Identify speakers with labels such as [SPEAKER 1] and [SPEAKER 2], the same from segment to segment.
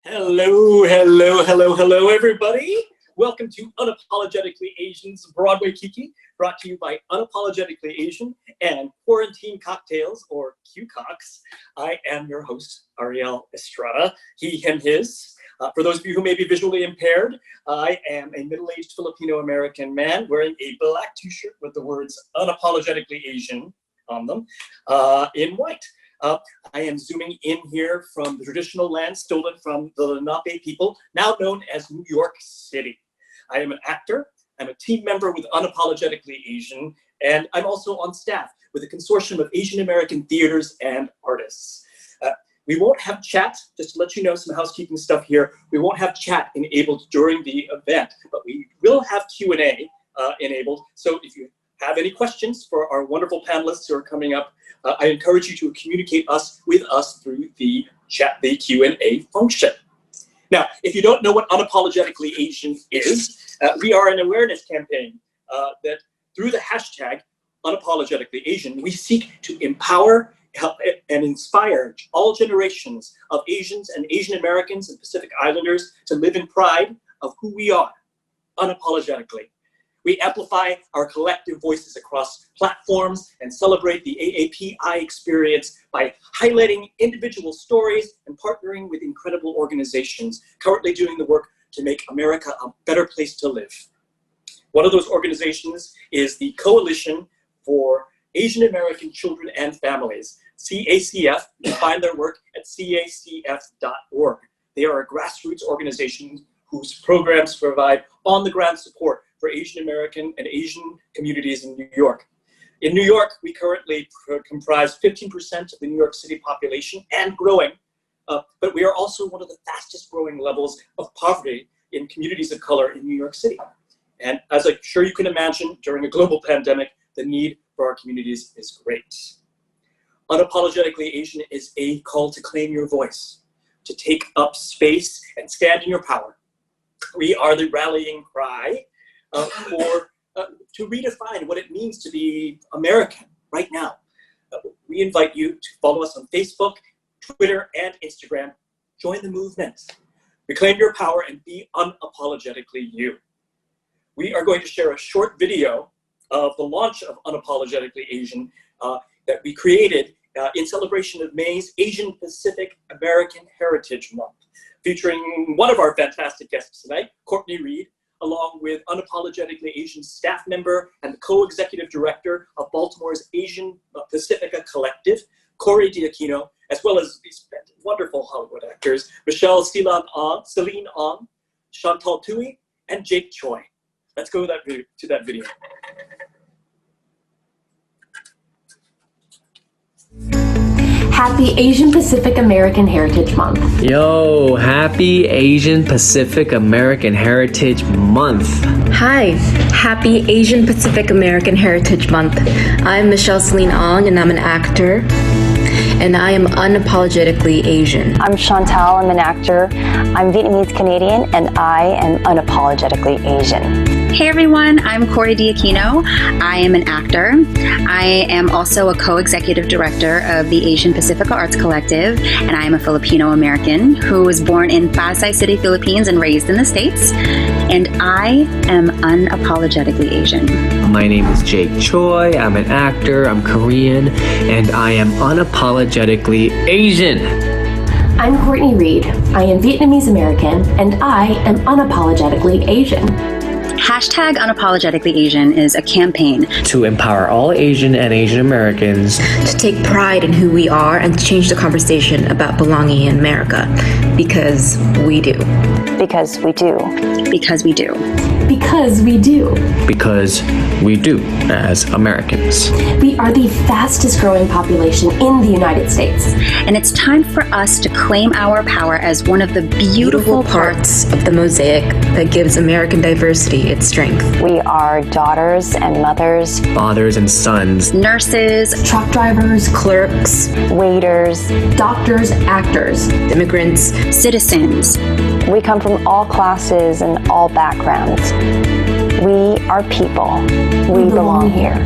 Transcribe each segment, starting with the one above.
[SPEAKER 1] Hello, everybody. Welcome to Unapologetically Asian's Broadway Kiki, brought to you by Unapologetically Asian and Quarantine Cocktails, or QCox. I am your host, Ariel Estrada, he, him, his. For those of you who may be visually impaired, I am a middle-aged Filipino-American man wearing a black t-shirt with the words Unapologetically Asian on them in white. I am zooming in here from the traditional land stolen from the Lenape people, now known as New York City. I am an actor, I'm a team member with Unapologetically Asian, and I'm also on staff with a consortium of Asian American theaters and artists. We won't have chat, just to let you know some housekeeping stuff here. We won't have chat enabled during the event, but we will have Q&A enabled. So if you have any questions for our wonderful panelists who are coming up, I encourage you to communicate with us through the chat, the Q&A function. Now, if you don't know what Unapologetically Asian is, we are an awareness campaign that through the hashtag Unapologetically Asian, we seek to empower, help, and inspire all generations of Asians and Asian Americans and Pacific Islanders to live in pride of who we are, unapologetically. We amplify our collective voices across platforms and celebrate the AAPI experience by highlighting individual stories and partnering with incredible organizations currently doing the work to make America a better place to live. One of those organizations is the Coalition for Asian American Children and Families, CACF. You can find their work at cacf.org. They are a grassroots organization whose programs provide on-the-ground support for Asian American and Asian communities in New York. In New York, we currently comprise 15% of the New York City population and growing, but we are also one of the fastest growing levels of poverty in communities of color in New York City. And as I'm sure you can imagine, during a global pandemic, the need for our communities is great. Unapologetically Asian is a call to claim your voice, to take up space and stand in your power. We are the rallying cry to redefine what it means to be American right now. We invite you to follow us on Facebook, Twitter, and Instagram. Join the movement. Reclaim your power and be unapologetically you. We are going to share a short video of the launch of Unapologetically Asian that we created in celebration of May's Asian Pacific American Heritage Month, featuring one of our fantastic guests tonight, Courtney Reed, along with Unapologetically Asian staff member and the co-executive director of Baltimore's Asian Pacifica Collective, Corey Diakino, as well as these wonderful Hollywood actors, Celine Ong, Chantal Tui, and Jake Choi. Let's go to that video.
[SPEAKER 2] Happy Asian Pacific American Heritage Month.
[SPEAKER 3] Yo, happy Asian Pacific American Heritage Month.
[SPEAKER 4] Hi, happy Asian Pacific American Heritage Month. I'm Celine Ong and I'm an actor. And I am unapologetically Asian.
[SPEAKER 5] I'm Chantal, I'm an actor. I'm Vietnamese Canadian, and I am unapologetically Asian.
[SPEAKER 6] Hey everyone, I'm Corey Diakino. I am an actor. I am also a co-executive director of the Asian Pacifica Arts Collective, and I am a Filipino American who was born in Pasay City, Philippines, and raised in the States. And I am unapologetically Asian.
[SPEAKER 3] My name is Jake Choi. I'm an actor. I'm Korean, and I am unapologetically Asian.
[SPEAKER 2] I'm Courtney Reed. I am Vietnamese American, and I am unapologetically Asian.
[SPEAKER 6] Hashtag Unapologetically Asian is a campaign
[SPEAKER 3] to empower all Asian and Asian Americans
[SPEAKER 4] to take pride in who we are and to change the conversation about belonging in America. Because we do.
[SPEAKER 5] Because we do.
[SPEAKER 6] Because we do.
[SPEAKER 2] Because we do.
[SPEAKER 3] Because we do as Americans.
[SPEAKER 2] We are the fastest growing population in the United States.
[SPEAKER 6] And it's time for us to claim our power as one of the beautiful
[SPEAKER 4] parts of the mosaic that gives American diversity its strength.
[SPEAKER 5] We are daughters and mothers,
[SPEAKER 3] fathers and sons,
[SPEAKER 6] nurses,
[SPEAKER 2] truck drivers,
[SPEAKER 4] clerks,
[SPEAKER 5] waiters,
[SPEAKER 2] doctors, actors,
[SPEAKER 4] immigrants,
[SPEAKER 6] citizens.
[SPEAKER 5] We come from all classes and all backgrounds. We are people. We belong here.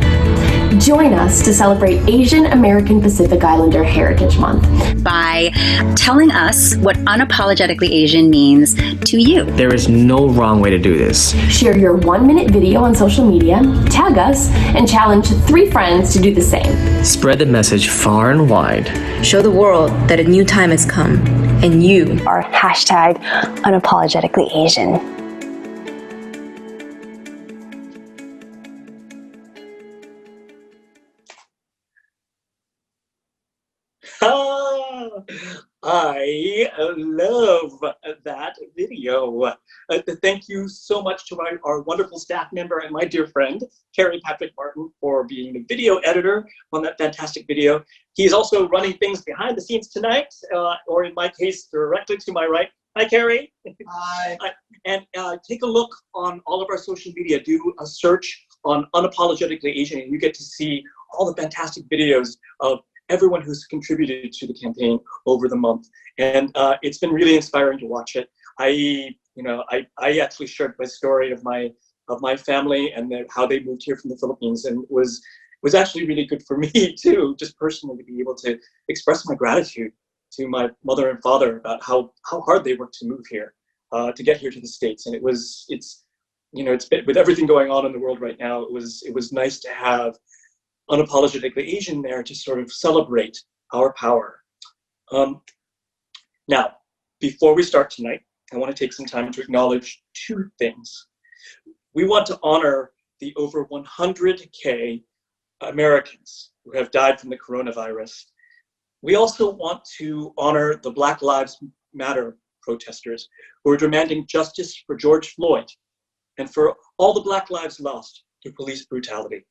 [SPEAKER 2] Join us to celebrate Asian American Pacific Islander Heritage Month
[SPEAKER 6] by telling us what unapologetically Asian means to you.
[SPEAKER 3] There is no wrong way to do this.
[SPEAKER 2] Share your 1-minute video on social media, tag us, and challenge 3 friends to do the same.
[SPEAKER 3] Spread the message far and wide.
[SPEAKER 4] Show the world that a new time has come, and you
[SPEAKER 5] Our hashtag unapologetically Asian.
[SPEAKER 1] I love that video. Thank you so much to our wonderful staff member and my dear friend, Carrie Patrick Martin, for being the video editor on that fantastic video. He's also running things behind the scenes tonight, or in my case, directly to my right. Hi, Carrie.
[SPEAKER 7] Hi.
[SPEAKER 1] And take a look on all of our social media. Do a search on Unapologetically Asian, and you get to see all the fantastic videos of everyone who's contributed to the campaign over the month. And it's been really inspiring to watch it. I actually shared my story of my family and how they moved here from the Philippines, and it was actually really good for me too, just personally, to be able to express my gratitude to my mother and father about how hard they worked to move here, to get here to the States. And it's been, with everything going on in the world right now, it was nice to have Unapologetically Asian there to sort of celebrate our power. Now, before we start tonight, I want to take some time to acknowledge 2 things. We want to honor the over 100K Americans who have died from the coronavirus. We also want to honor the Black Lives Matter protesters who are demanding justice for George Floyd and for all the Black lives lost through police brutality.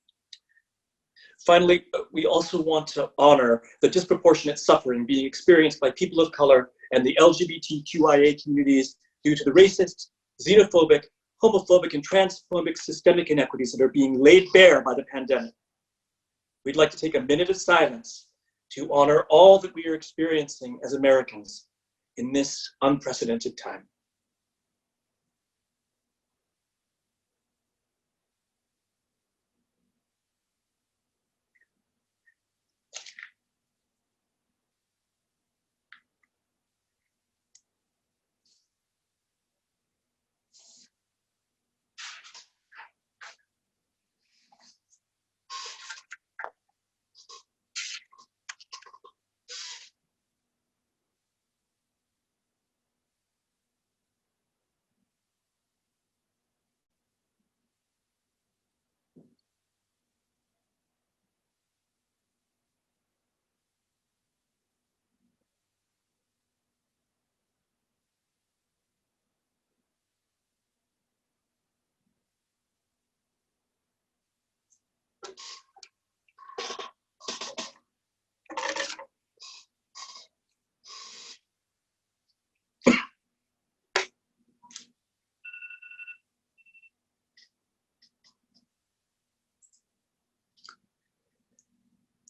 [SPEAKER 1] Finally, we also want to honor the disproportionate suffering being experienced by people of color and the LGBTQIA communities due to the racist, xenophobic, homophobic, and transphobic systemic inequities that are being laid bare by the pandemic. We'd like to take a minute of silence to honor all that we are experiencing as Americans in this unprecedented time.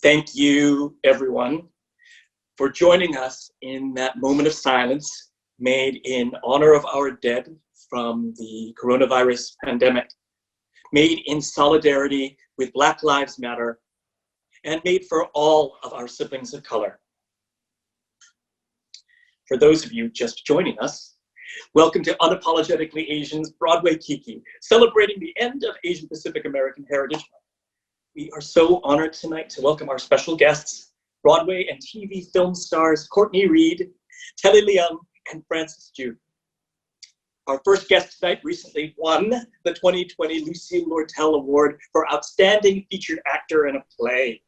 [SPEAKER 1] Thank you, everyone, for joining us in that moment of silence made in honor of our dead from the coronavirus pandemic, made in solidarity with Black Lives Matter, and made for all of our siblings of color. For those of you just joining us, welcome to Unapologetically Asian's Broadway Kiki, celebrating the end of Asian Pacific American Heritage Month. We are so honored tonight to welcome our special guests, Broadway and TV film stars Courtney Reed, Telly Leung, and Francis Ju. Our first guest tonight recently won the 2020 Lucille Lortel Award for Outstanding Featured Actor in a Play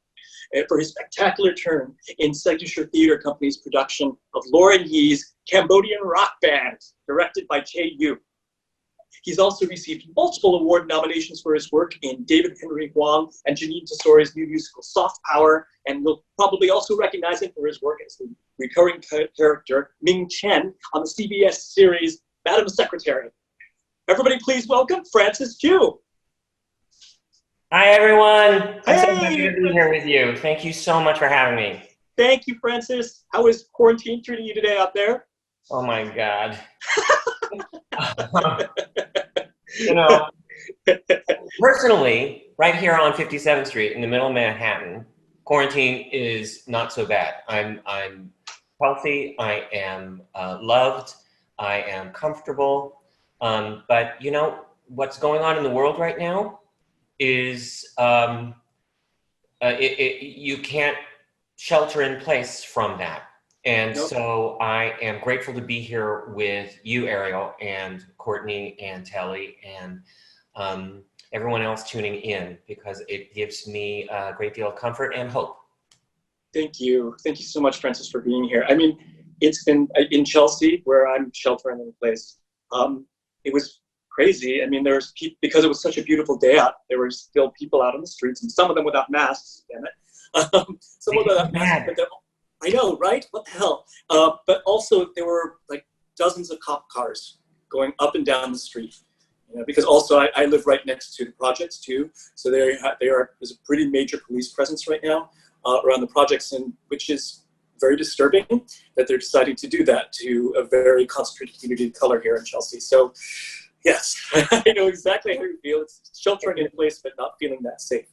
[SPEAKER 1] for his spectacular turn in Signature Theatre Company's production of Lauren Yee's Cambodian Rock Band, directed by Chae Yu. He's also received multiple award nominations for his work in David Henry Hwang and Janine Tesori's new musical Soft Power, and you'll probably also recognize him for his work as the recurring character Ming Chen on the CBS series Madam Secretary. Everybody please welcome Francis Ju.
[SPEAKER 8] Hi, everyone. I'm so
[SPEAKER 1] Hey.
[SPEAKER 8] happy to be here with you. Thank you so much for having me.
[SPEAKER 1] Thank you, Francis. How is quarantine treating you today out there?
[SPEAKER 8] Oh, my God. You know, personally, right here on 57th Street in the middle of Manhattan, quarantine is not so bad. I'm healthy. I am loved. I am comfortable. But you know what's going on in the world right now is you can't shelter in place from that. And
[SPEAKER 1] Nope.
[SPEAKER 8] so I am grateful to be here with you, Ariel, and Courtney, and Telly, and everyone else tuning in, because it gives me a great deal of comfort and hope.
[SPEAKER 1] Thank you. Thank you so much, Francis, for being here. I mean, it's been in Chelsea, where I'm sheltering in place. It was crazy. I mean, there's people, because it was such a beautiful day out, there were still people out on the streets, and some of them without masks, damn it. Some of them without masks, but I know, right? What the hell? But also there were like dozens of cop cars going up and down the street. You know, because also I live right next to the projects too, so there's a pretty major police presence right now around the projects, and which is very disturbing that they're deciding to do that to a very concentrated community of color here in Chelsea. So yes, I know exactly how you feel. It's sheltering in place, but not feeling that safe.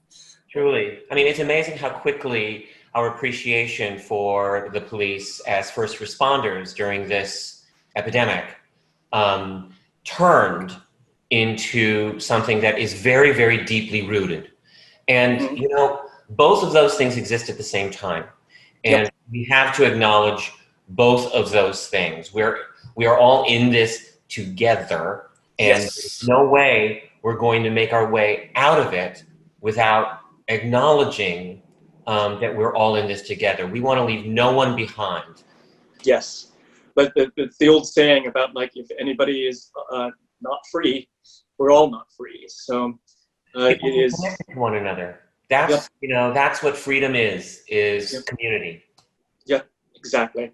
[SPEAKER 8] Truly. I mean, it's amazing how quickly our appreciation for the police as first responders during this epidemic turned into something that is very, very deeply rooted. And, you know, both of those things exist at the same time. And we have to acknowledge both of those things. We are all in this together, and there's no way we're going to make our way out of it without acknowledging that we're all in this together. We want to leave no one behind.
[SPEAKER 1] Yes, but the old saying about, like, if anybody is not free, we're all not free. So it is
[SPEAKER 8] connected to one another. That's you know, that's what freedom is community.
[SPEAKER 1] Yeah, exactly.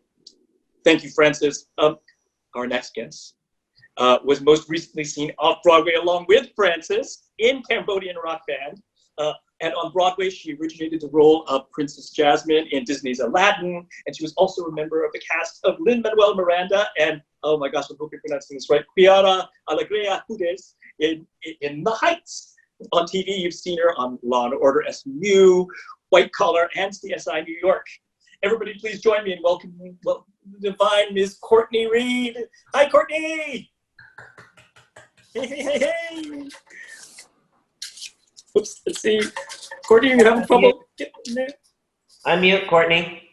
[SPEAKER 1] Thank you, Francis. Our next guest was most recently seen off Broadway along with Francis in Cambodian rock band. And on Broadway, she originated the role of Princess Jasmine in Disney's Aladdin, and she was also a member of the cast of Lin-Manuel Miranda and, oh my gosh, I hope you're pronouncing this right, Quiara Alegría Hudes in The Heights. On TV, you've seen her on Law & Order SMU, White Collar, and CSI New York. Everybody please join me in welcoming the divine Ms. Courtney Reed. Hi, Courtney! Hey, hey, hey, hey! Oops, let's see. Courtney, you're having trouble getting there?
[SPEAKER 8] Unmute, Courtney.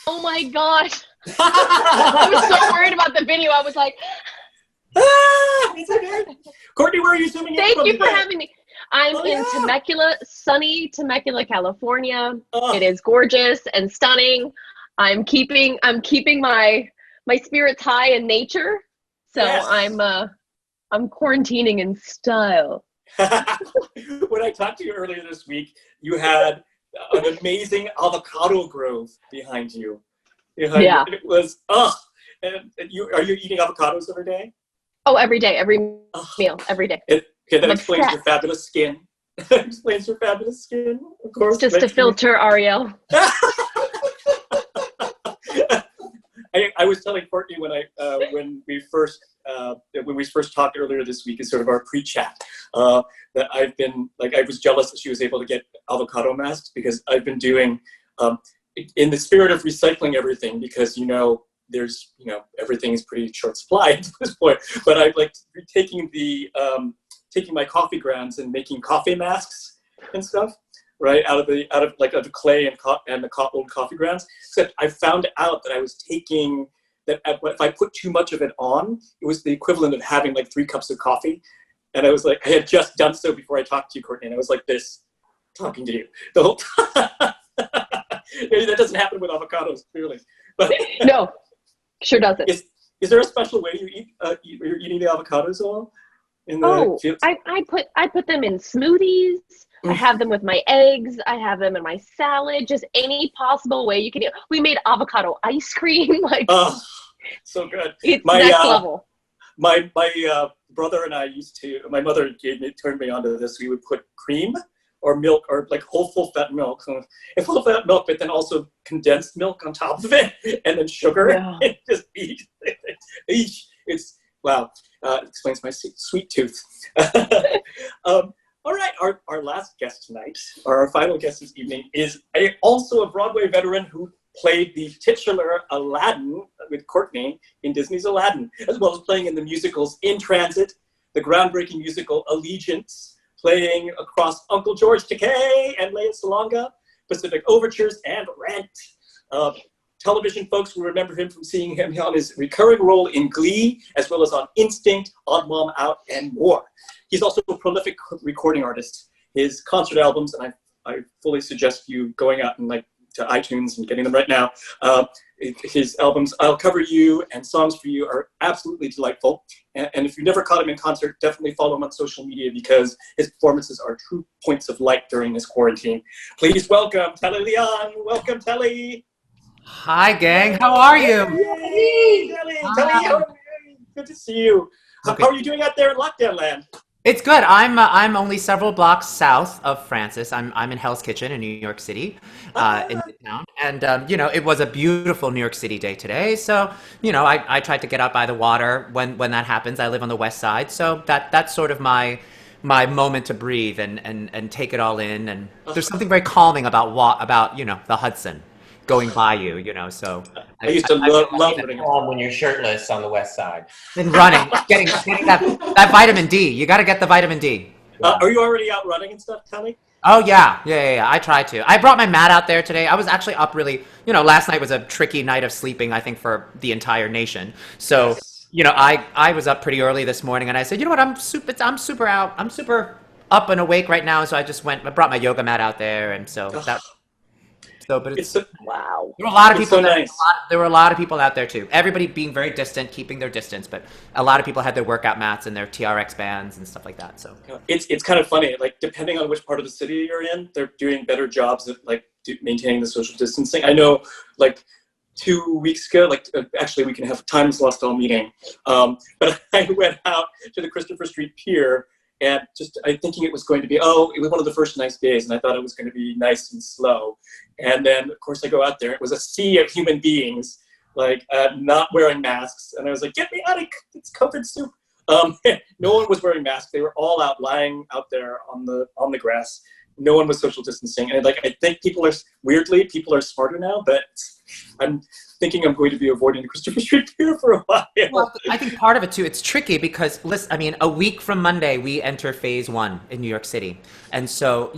[SPEAKER 7] Oh my gosh. I was so worried about the video. I was like,
[SPEAKER 1] it's okay. Courtney, where are you zooming in
[SPEAKER 7] thank
[SPEAKER 1] from
[SPEAKER 7] you for
[SPEAKER 1] today?
[SPEAKER 7] having me. I'm in Temecula, sunny Temecula, California.
[SPEAKER 1] Oh.
[SPEAKER 7] It is gorgeous and stunning. I'm keeping my spirits high in nature. So
[SPEAKER 1] Yes.
[SPEAKER 7] I'm quarantining in style.
[SPEAKER 1] When I talked to you earlier this week, you had an amazing avocado grove behind you.
[SPEAKER 7] Yeah.
[SPEAKER 1] It was, and are you eating avocados every day?
[SPEAKER 7] Oh, every day, every meal, every day.
[SPEAKER 1] Okay, that
[SPEAKER 7] I'm
[SPEAKER 1] explains
[SPEAKER 7] obsessed.
[SPEAKER 1] your fabulous skin. That explains your fabulous skin, of course.
[SPEAKER 7] Just to filter Ariel.
[SPEAKER 1] I was telling Courtney when we first talked earlier this week, is sort of our pre-chat, that I've been I was jealous that she was able to get avocado masks, because I've been doing in the spirit of recycling everything, because there's everything is pretty short supply at this point. But I've taking my coffee grounds and making coffee masks and stuff. Right, out of the clay and the old coffee grounds. Except I found out that I was taking that if I put too much of it on, it was the equivalent of having 3 cups of coffee. And I was I had just done so before I talked to you, Courtney, and I was like this, talking to you the whole time. Maybe that doesn't happen with avocados, clearly. But
[SPEAKER 7] No, sure doesn't.
[SPEAKER 1] Is there a special way you eat? You're eating the avocados all?
[SPEAKER 7] I put them in smoothies. I have them with my eggs. I have them in my salad. Just any possible way you can eat. We made avocado ice cream.
[SPEAKER 1] Oh, so good.
[SPEAKER 7] It's next level.
[SPEAKER 1] My brother and I my mother turned me onto this. We would put cream or milk or whole full fat milk, and full fat milk, but then also condensed milk on top of it, and then sugar, and just eat. It's wow. It explains my sweet tooth. All right, our last guest tonight, or our final guest this evening, is also a Broadway veteran who played the titular Aladdin with Courtney in Disney's Aladdin, as well as playing in the musicals In Transit, the groundbreaking musical Allegiance, playing across Uncle George Takei and Lea Salonga, Pacific Overtures, and Rent. Television folks will remember him from seeing him on his recurring role in Glee, as well as on Instinct, Odd Mom Out, and more. He's also a prolific recording artist. His concert albums, and I fully suggest you going out and to iTunes and getting them right now. His albums, I'll Cover You and Songs for You, are absolutely delightful. And if you never caught him in concert, definitely follow him on social media because his performances are true points of light during this quarantine. Please welcome Telly Leung. Welcome, Telly.
[SPEAKER 9] Hi, gang. How are you?
[SPEAKER 1] Hey, Telly, good to see you.
[SPEAKER 9] Okay.
[SPEAKER 1] How are you doing out there in lockdown land?
[SPEAKER 9] It's good. I'm only several blocks south of Francis. I'm in Hell's Kitchen in New York City, in Midtown. And it was a beautiful New York City day today. So I tried to get out by the water when that happens. I live on the west side, so that's sort of my moment to breathe and take it all in. And there's something very calming about the Hudson going by you, so
[SPEAKER 1] I used to love running
[SPEAKER 8] when you're shirtless on the west side.
[SPEAKER 9] and running, getting that vitamin D. You got to get the vitamin D.
[SPEAKER 1] Are you already out running and stuff, Telly?
[SPEAKER 9] Oh yeah. I try to. I brought my mat out there today. I was actually up really. Last night was a tricky night of sleeping, I think, for the entire nation. So I was up pretty early this morning, and I said, you know what, I'm super up and awake right now. So I brought my yoga mat out there, and so that. But
[SPEAKER 1] wow.
[SPEAKER 9] There were a lot of people.
[SPEAKER 1] So nice.
[SPEAKER 9] There were a lot of people out there too. Everybody being very distant, keeping their distance, but a lot of people had their workout mats and their TRX bands and stuff like that. So
[SPEAKER 1] it's kind of funny. Depending on which part of the city you're in, they're doing better jobs at maintaining the social distancing. I know, 2 weeks ago, actually we can have a Times Lost All meeting, but I went out to the Christopher Street Pier. And I'm thinking it was going to be, it was one of the first nice days, and I thought it was going to be nice and slow. And then, of course, I go out there. It was a sea of human beings, not wearing masks. And I was like, get me out of it's COVID soup. No one was wearing masks. They were all out, lying out there on the grass. No one was social distancing. And I think people are smarter now, but I'm thinking I'm going to be avoiding the Christopher Street Pier for a while.
[SPEAKER 9] Well, I think part of it too, it's tricky because a week from Monday we enter phase 1 in New York City. And so,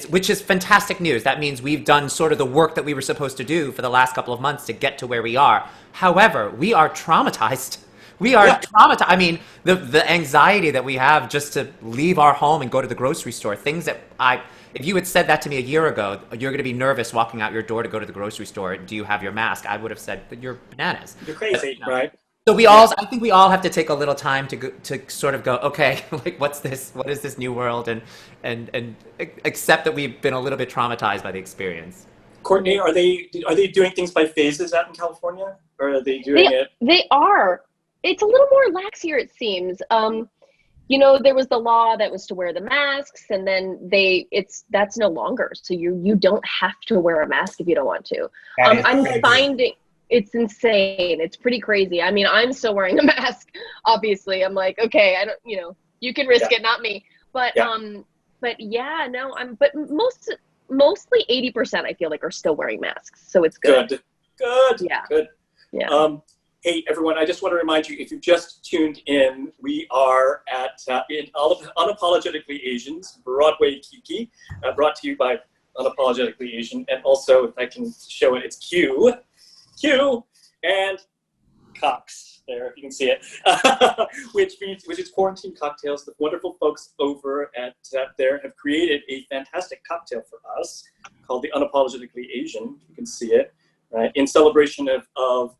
[SPEAKER 9] which is fantastic news. That means we've done sort of the work that we were supposed to do for the last couple of months to get to where we are. However, we are traumatized. We are traumatized. I mean, the anxiety that we have just to leave our home and go to the grocery store, things that if you had said that to me a year ago, you're going to be nervous walking out your door to go to the grocery store. Do you have your mask? I would have said, but you're bananas.
[SPEAKER 1] You're crazy, right?
[SPEAKER 9] So I think we all have to take a little time to sort of go, okay, what's this? What is this new world? And accept that we've been a little bit traumatized by the experience.
[SPEAKER 1] Courtney, are they doing things by phases out in California, or are they doing it?
[SPEAKER 7] They are. It's a little more lax here, it seems. There was the law that was to wear the masks, and then that's no longer. So you don't have to wear a mask if you don't want to. I'm finding it's insane. It's pretty crazy. I mean, I'm still wearing a mask. Obviously, I'm like, okay, I don't. You can risk it, not me. But but mostly 80% I feel like are still wearing masks. So it's good.
[SPEAKER 1] Good.
[SPEAKER 7] Yeah.
[SPEAKER 1] Good.
[SPEAKER 7] Yeah.
[SPEAKER 1] Hey, everyone, I just want to remind you, if you've just tuned in, we are at Unapologetically Asians, Broadway Kiki, brought to you by Unapologetically Asian. And also, if I can show it, it's Q, and Cox, there, if you can see it, which is Quarantine Cocktails. The wonderful folks over at there have created a fantastic cocktail for us called the Unapologetically Asian. You can see it, right, in celebration of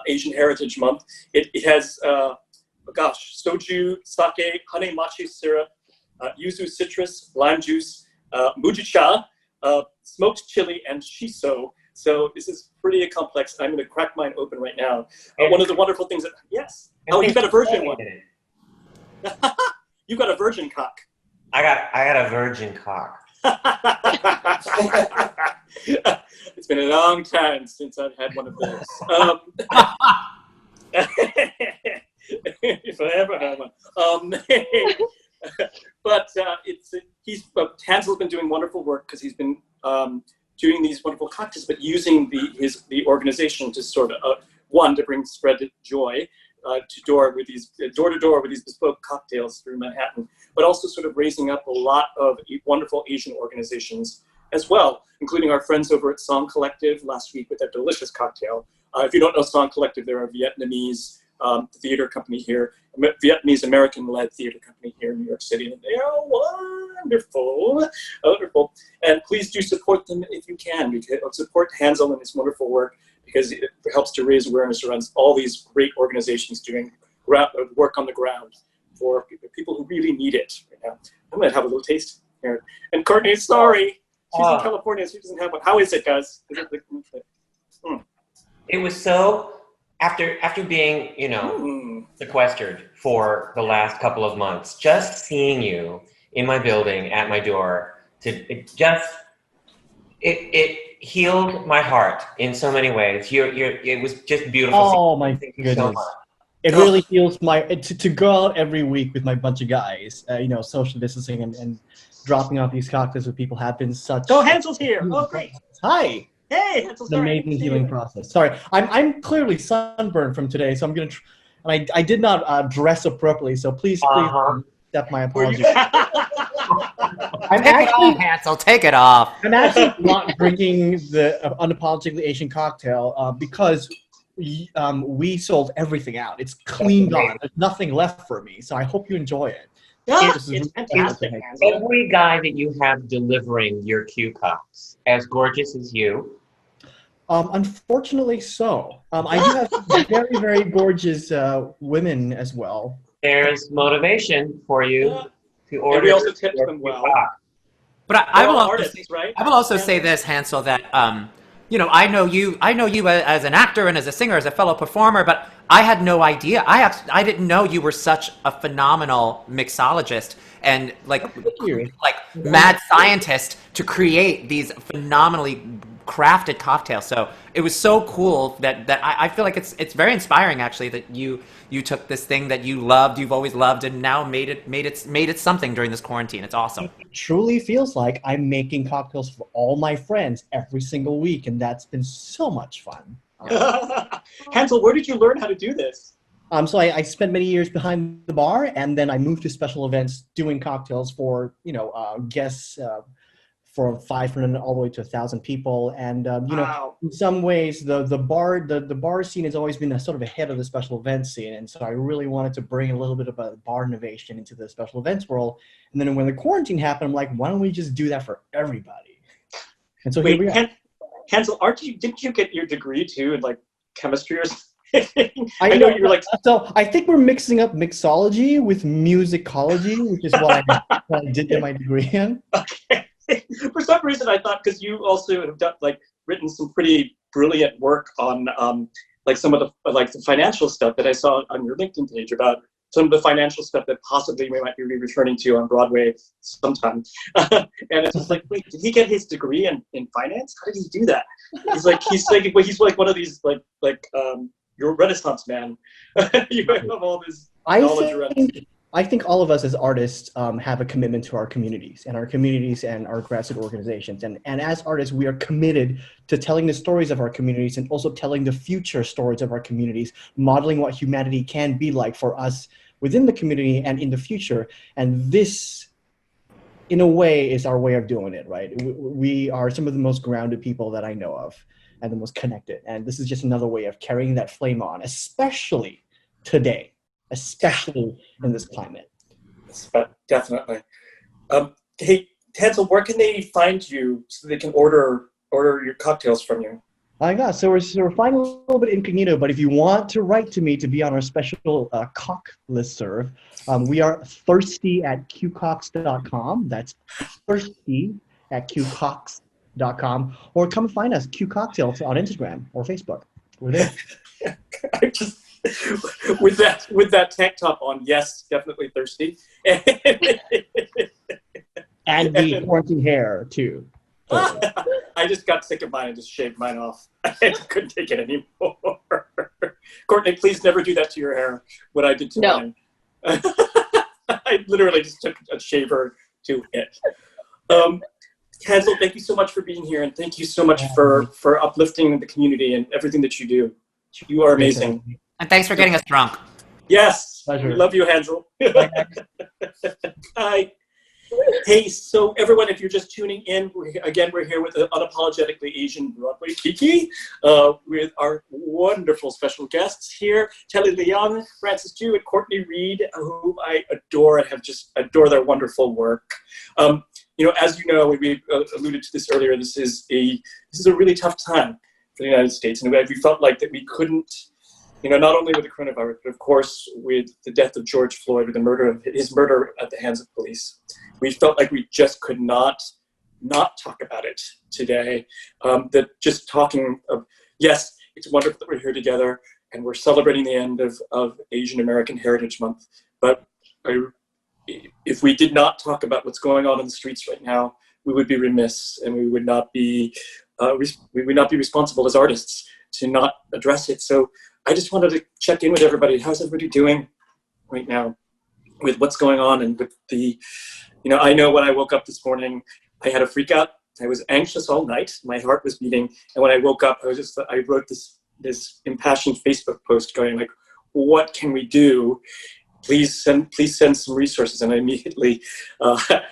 [SPEAKER 1] Asian Heritage Month. It has, soju, sake, honey matcha syrup, yuzu citrus, lime juice, mujicha, smoked chili, and shiso. So this is pretty complex. I'm going to crack mine open right now. One of the wonderful things that, yes. Oh, you've got a virgin one. You got a virgin cock.
[SPEAKER 8] I got a virgin cock.
[SPEAKER 1] It's been a long time since I've had one of those. If I ever had one. but Hansel's been doing wonderful work because he's been doing these wonderful cocktails, but using the organization to sort of to bring spread joy to door to door with these bespoke cocktails through Manhattan, but also sort of raising up a lot of wonderful Asian organizations as well, including our friends over at Song Collective last week with their delicious cocktail. If you don't know Song Collective, they're a Vietnamese theater company here, Vietnamese American-led theater company here in New York City, and they are wonderful. And please do support them if you can, because support Hansel and his wonderful work, because it helps to raise awareness around all these great organizations doing work on the ground for people who really need it right now. I'm going to have a little taste here. And Courtney, sorry, she's in California, so she doesn't have one. How is it, guys?
[SPEAKER 8] It was so, after being, sequestered for the last couple of months, just seeing you in my building at my door, it healed my heart in so many ways. It was just beautiful.
[SPEAKER 10] Oh my goodness. So it really feels to go out every week with my bunch of guys, social distancing and dropping off these cocktails with people have been such.
[SPEAKER 1] Oh, Hansel's here. Oh, great.
[SPEAKER 10] Hi.
[SPEAKER 1] Hey, Hansel's
[SPEAKER 10] an amazing healing process. Sorry, I'm clearly sunburned from today, so I'm gonna. And I did not dress appropriately, so please accept my apology.
[SPEAKER 9] I'm actually, Hansel, take it off.
[SPEAKER 10] I'm actually not drinking the Unapologetically Asian cocktail because we sold everything out. It's clean gone. There's nothing left for me, so I hope you enjoy it.
[SPEAKER 1] It's fantastic.
[SPEAKER 8] Every guy that you have delivering your Q Cox, as gorgeous as you.
[SPEAKER 10] Unfortunately, so. I do have very, very gorgeous women as well.
[SPEAKER 8] There's motivation for you to order.
[SPEAKER 1] And we also tip them well.
[SPEAKER 9] But I will also say this, Hansel, that I know you as an actor and as a singer, as a fellow performer, but I had no idea. I didn't know you were such a phenomenal mixologist and like mad scientist to create these phenomenally crafted cocktails. So it was so cool that I feel like it's very inspiring actually that you took this thing that you loved, you've always loved, and now made it something during this quarantine. It's awesome.
[SPEAKER 10] It truly feels like I'm making cocktails for all my friends every single week, and that's been so much fun.
[SPEAKER 1] Hansel, where did you learn how to do this?
[SPEAKER 10] So I spent many years behind the bar, and then I moved to special events doing cocktails for guests for 500 all the way to 1,000 people, and
[SPEAKER 1] Wow.
[SPEAKER 10] in some ways the bar scene has always been sort of ahead of the special events scene, and so I really wanted to bring a little bit of a bar innovation into the special events world. And then when the quarantine happened, I'm like, why don't we just do that for everybody? And so here we are.
[SPEAKER 1] Hansel, didn't you get your degree too in like chemistry or something? I know you were like.
[SPEAKER 10] So I think we're mixing up mixology with musicology, which is what I did get my degree in.
[SPEAKER 1] Okay. For some reason, I thought because you also have done written some pretty brilliant work on some of the financial stuff that I saw on your LinkedIn page about some of the financial stuff that possibly we might be returning to on Broadway sometime. And it's just like, wait, did he get his degree in finance? How did he do that? He's like one of these you're a Renaissance man. You have all this knowledge around.
[SPEAKER 10] I think all of us as artists have a commitment to our communities and our grassroots organizations. And as artists, we are committed to telling the stories of our communities and also telling the future stories of our communities, modeling what humanity can be like for us within the community and in the future. And this, in a way, is our way of doing it, right? We are some of the most grounded people that I know of and the most connected. And this is just another way of carrying that flame on, especially today. Especially in this climate.
[SPEAKER 1] Definitely. Hey, Hansel, where can they find you so they can order your cocktails from you?
[SPEAKER 10] So we're flying a little bit incognito, but if you want to write to me to be on our special cock listserv, we are thirsty@qcox.com. That's thirsty@qcox.com. Or come find us, Q Cocktails, on Instagram or Facebook. We're there.
[SPEAKER 1] with that tank top on, yes, definitely thirsty.
[SPEAKER 10] And the quarantine hair too.
[SPEAKER 1] I just got sick of mine and just shaved mine off. I couldn't take it anymore. Courtney, please never do that to your hair. What I did to mine. I literally just took a shaver to it. Hansel, thank you so much for being here, and thank you so much for uplifting the community and everything that you do. You are amazing.
[SPEAKER 9] And thanks for getting us drunk.
[SPEAKER 1] Yes.
[SPEAKER 10] Pleasure.
[SPEAKER 1] We love you, Hansel. Hi. Hey, so everyone, if you're just tuning in, we're here with the Unapologetically Asian Broadway Kiki, with our wonderful special guests here, Telly, Leung, Francis Ju, and Courtney Reed, whom I adore and have just adore their wonderful work. As you know, we alluded to this earlier. This is a really tough time for the United States, and we felt like that we couldn't. Not only with the coronavirus, but of course with the death of George Floyd, with his murder at the hands of police. We felt like we just could not talk about it today. That just talking of, yes, it's wonderful that we're here together and we're celebrating the end of Asian American Heritage Month. But if we did not talk about what's going on in the streets right now, we would be remiss, and we would not be responsible as artists to not address it. So I just wanted to check in with everybody. How's everybody doing right now with what's going on? And with I know when I woke up this morning, I had a freak out. I was anxious all night. My heart was beating. And when I woke up, I wrote this impassioned Facebook post going like, what can we do? Please send some resources. And I immediately, I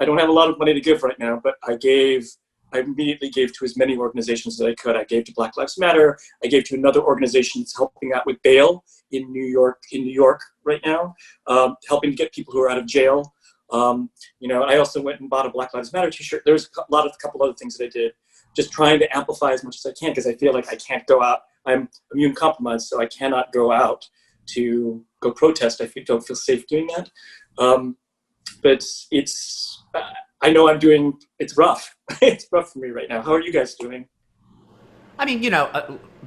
[SPEAKER 1] don't have a lot of money to give right now, but I immediately gave to as many organizations as I could. I gave to Black Lives Matter. I gave to another organization that's helping out with bail in New York right now, helping to get people who are out of jail. I also went and bought a Black Lives Matter t-shirt. There's a couple other things that I did, just trying to amplify as much as I can, because I feel like I can't go out. I'm immune compromised, so I cannot go out to go protest. I don't feel safe doing that. But I know it's rough. It's rough for me right now. How are you guys doing?
[SPEAKER 9] I mean,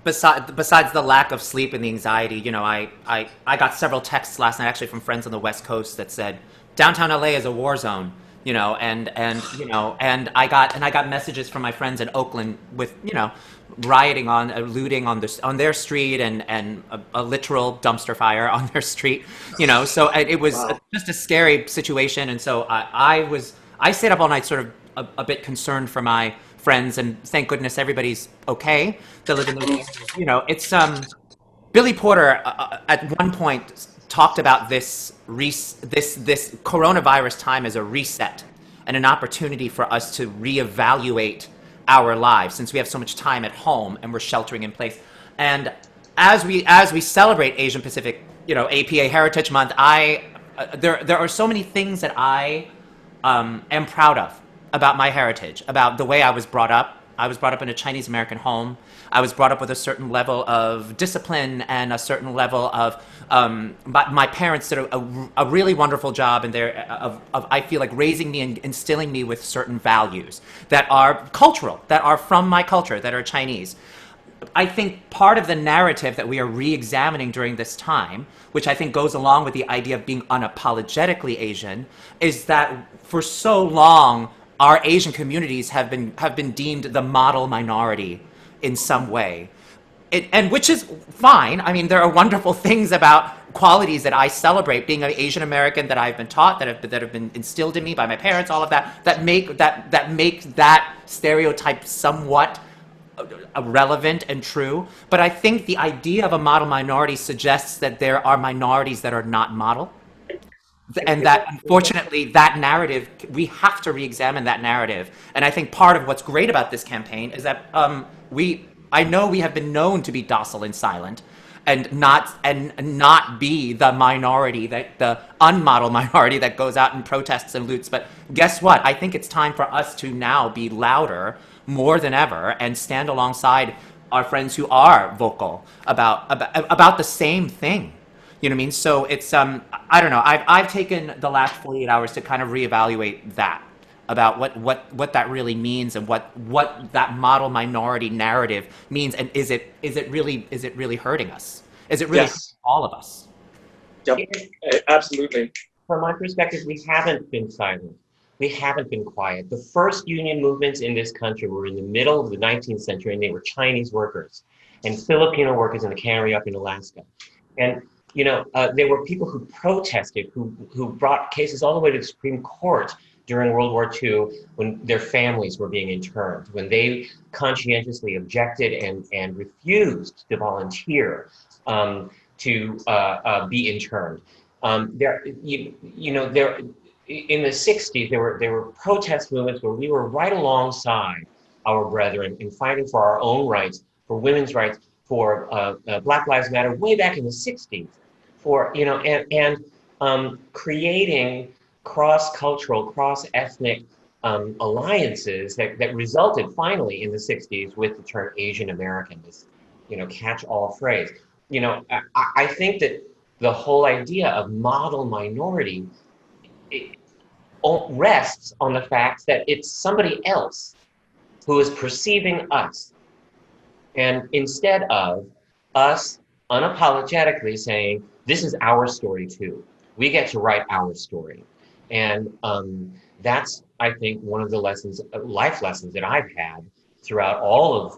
[SPEAKER 9] besides the lack of sleep and the anxiety, I got several texts last night actually from friends on the West Coast that said downtown LA is a war zone, and I got messages from my friends in Oakland with, rioting looting on their street and a literal dumpster fire on their street, so it was just a scary situation. And so I stayed up all night sort of a bit concerned for my friends, and thank goodness everybody's okay. They live in the, it's Billy Porter at one point talked about this coronavirus time as a reset and an opportunity for us to reevaluate our lives, since we have so much time at home and we're sheltering in place. And as we celebrate Asian Pacific, APA Heritage Month, there are so many things that I am proud of about my heritage, about the way I was brought up. I was brought up in a Chinese American home. I was brought up with a certain level of discipline and a certain level of, my parents did a really wonderful job in I feel like raising me and instilling me with certain values that are cultural, that are from my culture, that are Chinese. I think part of the narrative that we are re-examining during this time, which I think goes along with the idea of being unapologetically Asian, is that for so long, our Asian communities have been deemed the model minority in some way, and which is fine. I mean, there are wonderful things about qualities that I celebrate, being an Asian American, that I've been taught, that have been instilled in me by my parents, all of that make that stereotype somewhat relevant and true. But I think the idea of a model minority suggests that there are minorities that are not model. And that, unfortunately, that narrative, we have to re-examine that narrative. And I think part of what's great about this campaign is that I know we have been known to be docile and silent, and not be the minority, the unmodel minority that goes out and protests and loots. But guess what? I think it's time for us to now be louder more than ever and stand alongside our friends who are vocal about the same thing. You know what I mean? So it's, I don't know, I've taken the last 48 hours to kind of reevaluate that, about what that really means, and what that model minority narrative means, and is it really hurting us? Is it really hurting all of us?
[SPEAKER 1] Yep, absolutely.
[SPEAKER 8] From my perspective, we haven't been silent. We haven't been quiet. The first union movements in this country were in the middle of the 19th century, and they were Chinese workers and Filipino workers in the cannery up in Alaska. And there were people who protested, who brought cases all the way to the Supreme Court during World War II when their families were being interned, when they conscientiously objected and refused to volunteer to be interned. There, there in the 60s, there were protest movements where we were right alongside our brethren in fighting for our own rights, for women's rights, for Black Lives Matter way back in the 60s, for, creating cross-cultural, cross-ethnic alliances that resulted finally in the 60s with the term Asian American, this, catch-all phrase. I think that the whole idea of model minority, it rests on the fact that it's somebody else who is perceiving us. And instead of us unapologetically saying, this is our story too. We get to write our story. And that's, I think, one of the life lessons that I've had throughout all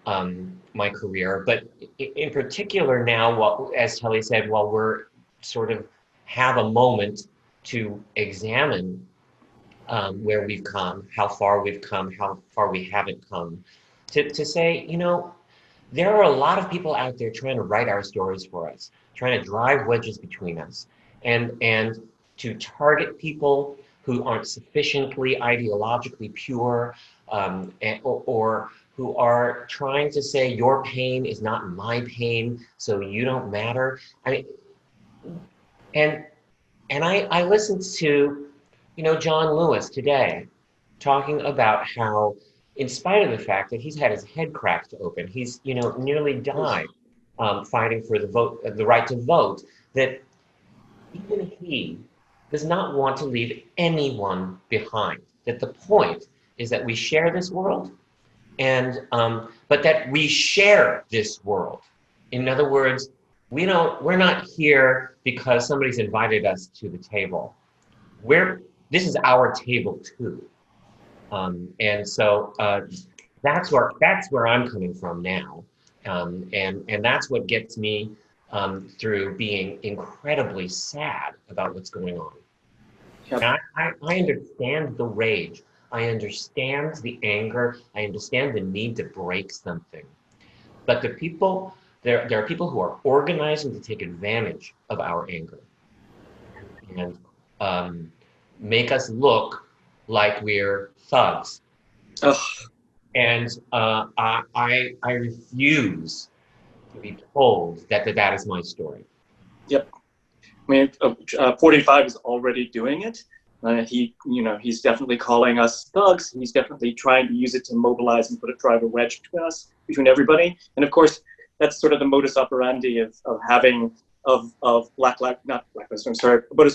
[SPEAKER 8] of my career. But in particular now, as Telly said, while we're sort of have a moment to examine where we've come, how far we've come, how far we haven't come, to say, there are a lot of people out there trying to write our stories for us, trying to drive wedges between us, and to target people who aren't sufficiently ideologically pure, or who are trying to say your pain is not my pain, so you don't matter. And I listened to, John Lewis today talking about how, in spite of the fact that he's had his head cracked open, he's, nearly died fighting for the right to vote, that even he does not want to leave anyone behind. That the point is that we share this world, and but that we share this world. In other words, we're not here because somebody's invited us to the table. This is our table too. And so that's where I'm coming from now, and that's what gets me through being incredibly sad about what's going on. Yep. And I understand the rage. I understand the anger. I understand the need to break something. But there are people who are organizing to take advantage of our anger and make us look like we're thugs. Ugh. And I refuse to be told that is my story.
[SPEAKER 1] Yep. I mean, 45 is already doing it. He's definitely calling us thugs. He's definitely trying to use it to mobilize and drive a wedge between us, between everybody. And of course, that's sort of the modus operandi of modus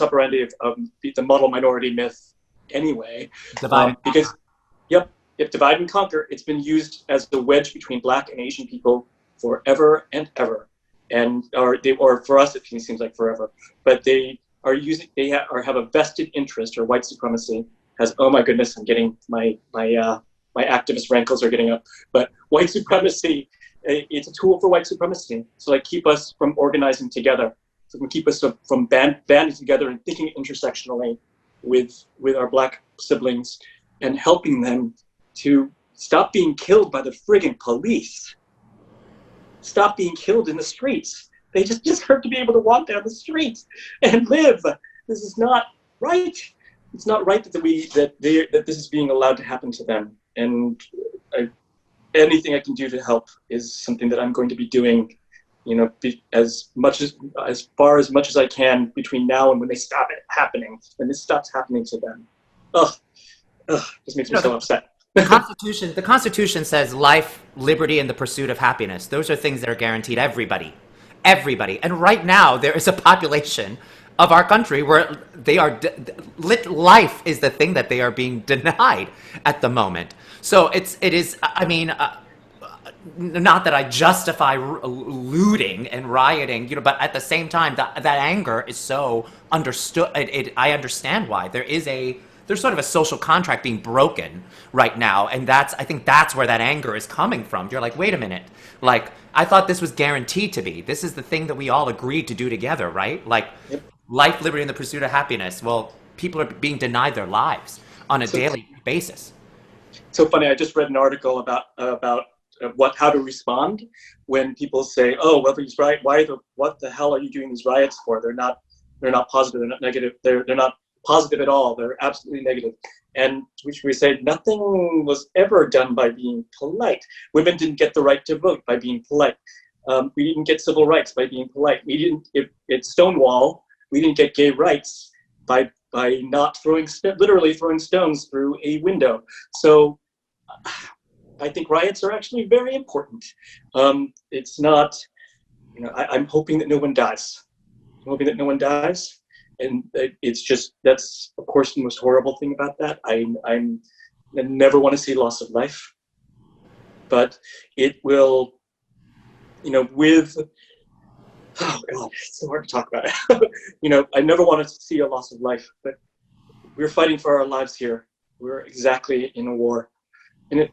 [SPEAKER 1] operandi of the model minority myth anyway. Because, yep, if divide and conquer, it's been used as the wedge between Black and Asian people forever and ever. And or for us, it seems like forever. But they are have a vested interest, or white supremacy has, oh my goodness, I'm getting my activist rankles are getting up. But white supremacy, it's a tool for white supremacy. So keep us from organizing together. So it can keep us from banding together and thinking intersectionally with our Black siblings and helping them to stop being killed by the friggin' police. Stop being killed in the streets. They just deserve to be able to walk down the streets and live. This is not right. It's not right that this is being allowed to happen to them. And anything I can do to help is something that I'm going to be doing, as much as I can between now and when they stop it happening, when this stops happening to them. This makes me so upset.
[SPEAKER 9] The Constitution says life, liberty, and the pursuit of happiness. Those are things that are guaranteed everybody. And right now, there is a population of our country where they are life is the thing that they are being denied at the moment. So it is. I mean, not that I justify looting and rioting, but at the same time, that anger is so understood. I understand why there is a there's sort of a social contract being broken right now, and I think that's where that anger is coming from. You're like, wait a minute, like I thought this was guaranteed to be. This is the thing that we all agreed to do together, right? Like life, liberty, and the pursuit of happiness. Well, people are being denied their lives on a daily basis.
[SPEAKER 1] So funny. I just read an article about how to respond when people say, "Oh, well, these riot. What the hell are you doing these riots for? They're not positive. They're not negative. They're not positive at all. They're absolutely negative." And which we say nothing was ever done by being polite. Women didn't get the right to vote by being polite. We didn't get civil rights by being polite. We didn't. At Stonewall, we didn't get gay rights by not literally throwing stones through a window. So I think riots are actually very important. It's not, I'm hoping that no one dies. I'm hoping that no one dies. And it's just, that's of course the most horrible thing about that. I never want to see loss of life, but it will, oh God, it's so hard to talk about it. I never wanted to see a loss of life, but we're fighting for our lives here. We're exactly in a war. And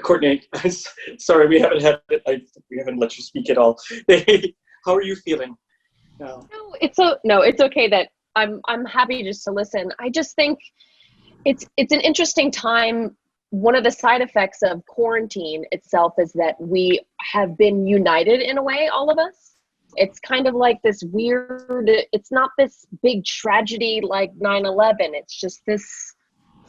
[SPEAKER 1] Courtney, I'm sorry, we haven't let you speak at all. How are you feeling now?
[SPEAKER 7] No, it's okay that I'm happy just to listen. I just think it's an interesting time. One of the side effects of quarantine itself is that we have been united in a way, all of us. It's kind of like this weird, it's not this big tragedy like 9/11. It's just this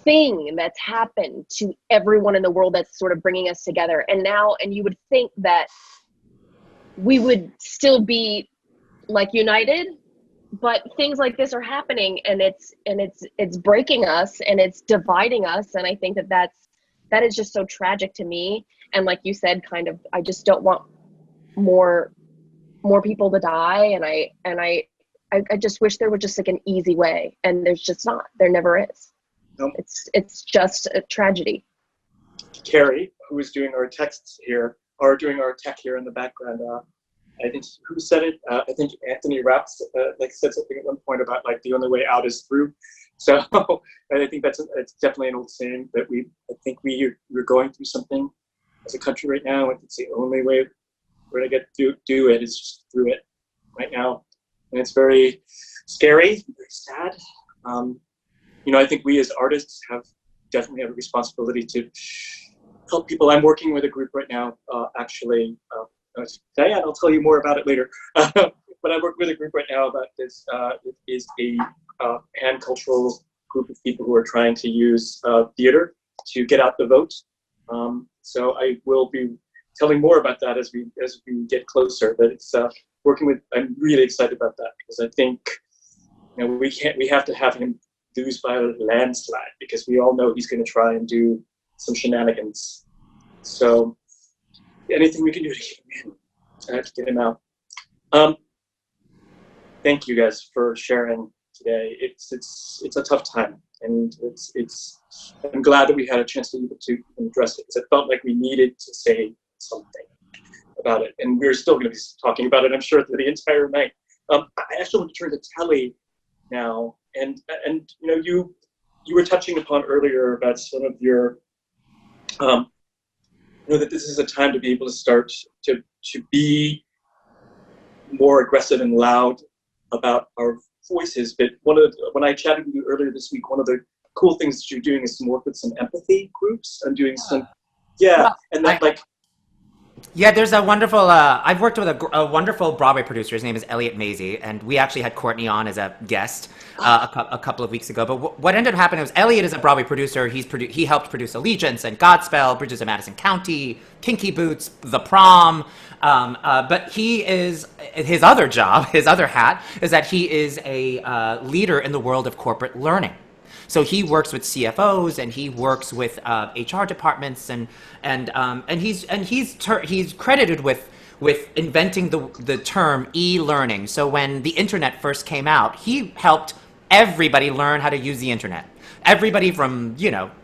[SPEAKER 7] thing that's happened to everyone in the world that's sort of bringing us together. And you would think that we would still be like united, but things like this are happening, and it's breaking us and it's dividing us. And I think that is just so tragic to me. And like you said, kind of, I just don't want more people to die. And I just wish there was just like an easy way, and there's just not. There never is.
[SPEAKER 1] No.
[SPEAKER 7] It's just a tragedy.
[SPEAKER 1] Carrie, who is doing our texts here, or doing our tech here in the background, I think who said it? I think Anthony Raps said something at one point about like the only way out is through. So I think it's definitely an old saying that I think we're going through something as a country right now. And it's the only way we're gonna get to do it is just through it right now, and it's very scary, very sad. I think we as artists definitely have a responsibility to help people. I'm working with a group right now, actually. Diane, I'll tell you more about it later. But I work with a group right now about this. It is a pan-cultural group of people who are trying to use theater to get out the vote. So I will be telling more about that as we get closer. But it's working with. I'm really excited about that because I think we have to have him lose by a landslide because we all know he's going to try and do some shenanigans. So anything we can do to get him out. Thank you guys for sharing today. It's a tough time, and I'm glad that we had a chance to address it because it felt like we needed to say something about it, and we're still going to be talking about it, I'm sure, through the entire night. I actually want to turn to Telly now, and you were touching upon earlier about some of your that this is a time to be able to start to be more aggressive and loud about our voices. But when I chatted with you earlier this week, one of the cool things that you're doing is some work with some empathy groups. I'm doing some, and then
[SPEAKER 9] Yeah, there's a wonderful, I've worked with a wonderful Broadway producer. His name is Elliot Mazie, and we actually had Courtney on as a guest a couple of weeks ago. But what ended up happening was Elliot is a Broadway producer. He helped produce Allegiance and Godspell, Bridges of Madison County, Kinky Boots, The Prom. But his other job, his other hat, is that he is a leader in the world of corporate learning. So he works with CFOs and he works with HR departments and he's credited with inventing the term e-learning. So when the internet first came out, he helped everybody learn how to use the internet. Everybody from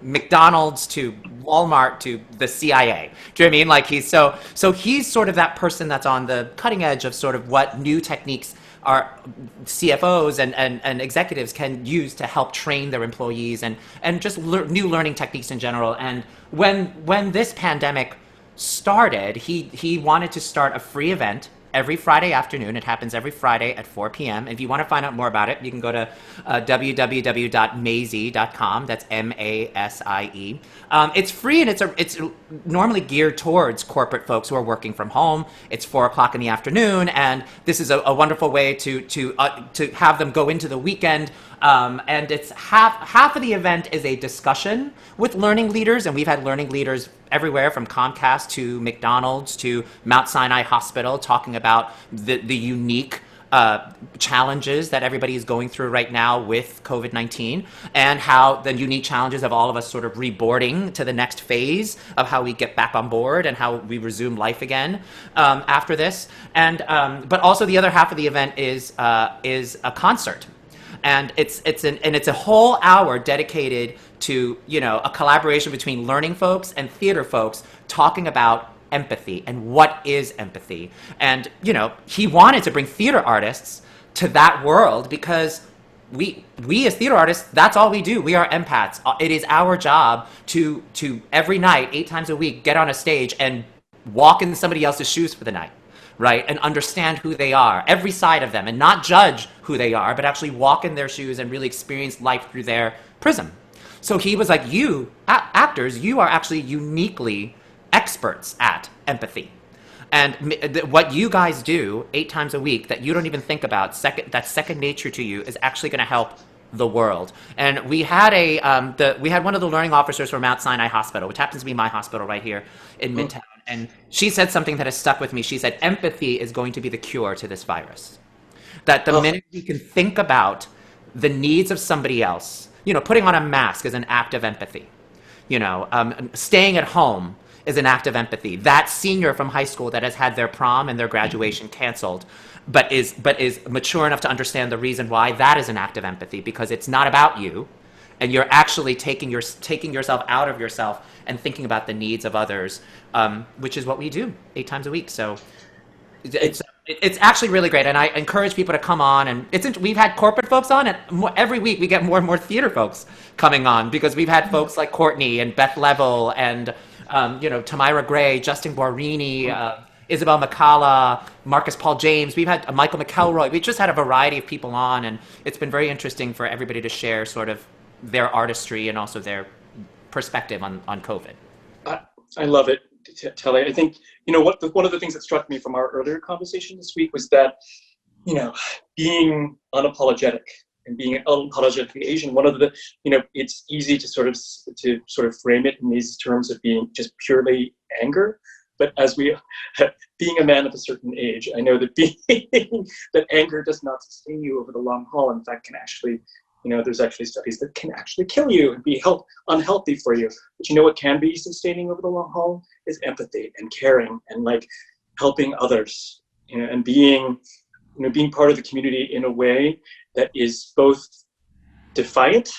[SPEAKER 9] McDonald's to Walmart to the CIA. Do you know what I mean? Like he's so he's sort of that person that's on the cutting edge of sort of what new techniques our CFOs and executives can use to help train their employees and just new learning techniques in general. And when this pandemic started, he wanted to start a free event every Friday afternoon. It happens every Friday at 4 p.m. If you want to find out more about it, you can go to www.masie.com. That's MASIE. It's free, and it's normally geared towards corporate folks who are working from home. It's 4 o'clock in the afternoon, and this is a wonderful way to have them go into the weekend. And it's half of the event is a discussion with learning leaders, and we've had learning leaders everywhere from Comcast to McDonald's to Mount Sinai Hospital talking about the unique challenges that everybody is going through right now with COVID-19, and how the unique challenges of all of us sort of reboarding to the next phase of how we get back on board and how we resume life again after this. And but also the other half of the event is a concert. And it's a whole hour dedicated to, you know, a collaboration between learning folks and theater folks talking about empathy and what is empathy. And, you know, he wanted to bring theater artists to that world because we as theater artists, that's all we do. We are empaths. It is our job to every night, 8 times a week, get on a stage and walk in somebody else's shoes for the night. Right? And understand who they are, every side of them, and not judge who they are, but actually walk in their shoes and really experience life through their prism. So he was like, you, actors, you are actually uniquely experts at empathy. And what you guys do 8 times a week that you don't even think about, that's second nature to you, is actually going to help the world. And we had we had one of the learning officers from Mount Sinai Hospital, which happens to be my hospital right here in Midtown. And she said something that has stuck with me. She said, empathy is going to be the cure to this virus. That the minute we can think about the needs of somebody else, you know, putting on a mask is an act of empathy. You know, staying at home is an act of empathy. That senior from high school that has had their prom and their graduation canceled, but is mature enough to understand the reason why, that is an act of empathy, because it's not about you. And you're actually taking yourself out of yourself and thinking about the needs of others, which is what we do 8 times a week. So it's actually really great, and I encourage people to come on. And we've had corporate folks on, and every week we get more and more theater folks coming on, because we've had folks like Courtney and Beth Level and you know, Tamira Gray, Justin Guarini, Isabel McCalla, Marcus Paul James. We've had Michael McElroy. We just had a variety of people on, and it's been very interesting for everybody to share sort of their artistry and also their perspective on COVID.
[SPEAKER 1] I love it, Telly. I think, you know, one of the things that struck me from our earlier conversation this week was that, you know, being unapologetic and being unapologetically Asian, one of the, you know, it's easy to sort of frame it in these terms of being just purely anger. But as being a man of a certain age, I know that that anger does not sustain you over the long haul. In fact, can actually, you know, there's actually studies that can actually kill you and be unhealthy for you. But you know what can be sustaining over the long haul is empathy and caring and like helping others, you know, and being part of the community in a way that is both defiant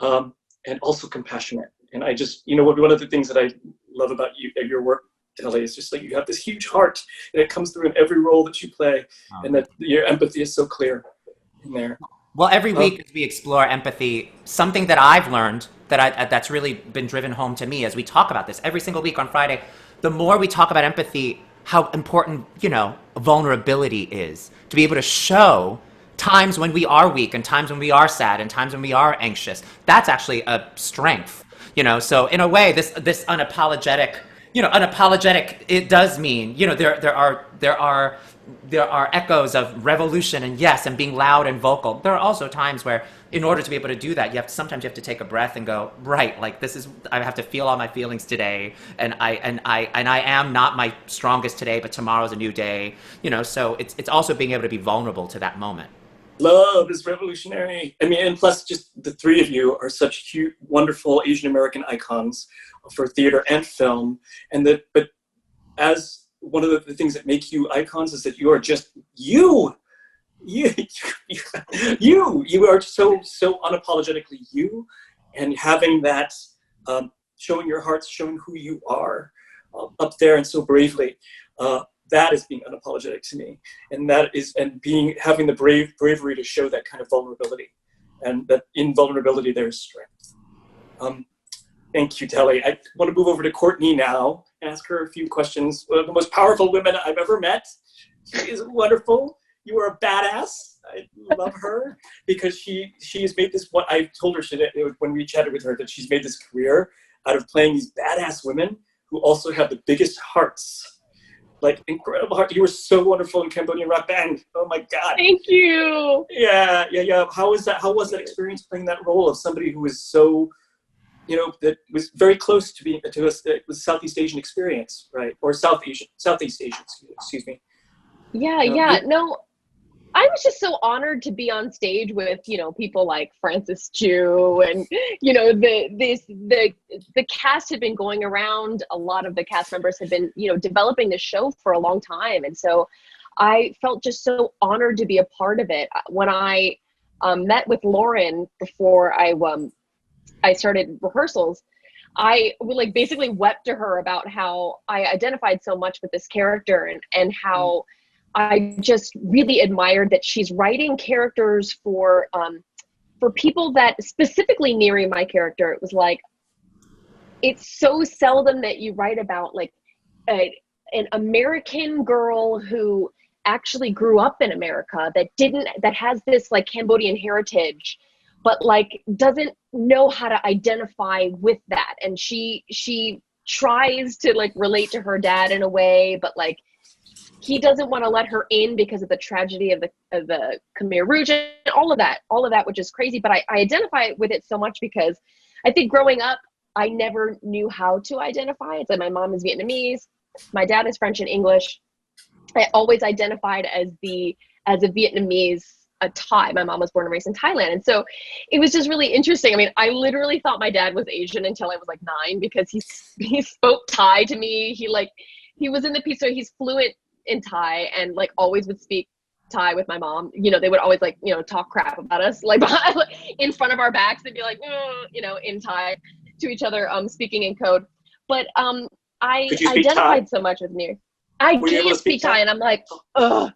[SPEAKER 1] and also compassionate. And I just, you know, one of the things that I love about your work, Telly, is just like you have this huge heart, and it comes through in every role that you play, and that your empathy is so clear in there.
[SPEAKER 9] Well, every week as we explore empathy, something that I've learned that's really been driven home to me as we talk about this every single week on Friday, the more we talk about empathy, how important, you know, vulnerability is, to be able to show times when we are weak and times when we are sad and times when we are anxious. That's actually a strength, you know. So in a way, this unapologetic, it does mean, you know, there are echoes of revolution and yes, and being loud and vocal. There are also times where, in order to be able to do that, sometimes you have to take a breath and go, right, like I have to feel all my feelings today, and I am not my strongest today, but tomorrow's a new day, you know. So it's also being able to be vulnerable to that moment.
[SPEAKER 1] Love is revolutionary. I mean, and plus, just the three of you are such cute, wonderful Asian American icons for theater and film, but as one of the things that make you icons is that you are just you. You are so unapologetically you, and having that, showing your hearts, showing who you are up there, and so bravely. that is being unapologetic to me, and having the bravery to show that kind of vulnerability, and that in vulnerability there's strength. Thank you, Telly. I want to move over to Courtney now and ask her a few questions. One of the most powerful women I've ever met. She is wonderful. You are a badass. I love her because she has made this, what I told her when we chatted with her, that she's made this career out of playing these badass women who also have the biggest hearts. Like, incredible heart. You were so wonderful in Cambodian Rock Band. Oh my God.
[SPEAKER 7] Thank you.
[SPEAKER 1] Yeah. How was that experience playing that role of somebody who was so, that was very close to being to us? It was Southeast Asian experience, right? Or Southeast Asian, excuse me.
[SPEAKER 7] No, I was just so honored to be on stage with, people like Francis Chu, and, the cast had been going around. A lot of the cast members had been, developing the show for a long time. And so I felt just so honored to be a part of it. When I met with Lauren before I started rehearsals, I basically wept to her about how I identified so much with this character, and how I just really admired that she's writing characters for people that specifically mirror my character. It was like, it's so seldom that you write about an American girl who actually grew up in America that has this Cambodian heritage, but doesn't know how to identify with that. And she tries to relate to her dad in a way, but he doesn't want to let her in because of the tragedy of the Khmer Rouge and all of that, which is crazy. But I identify with it so much because I think growing up, I never knew how to identify. It's like my mom is Vietnamese, my dad is French and English. I always identified as a Vietnamese, a Thai. My mom was born and raised in Thailand. And so it was just really interesting. I mean, I literally thought my dad was Asian until I was 9, because he spoke Thai to me. He was in the piece, so he's fluent in Thai, and always would speak Thai with my mom. They would always talk crap about us in front of our backs. They'd be in Thai to each other, speaking in code. But I identified so much with New. I can't speak Thai, and I'm like, ugh.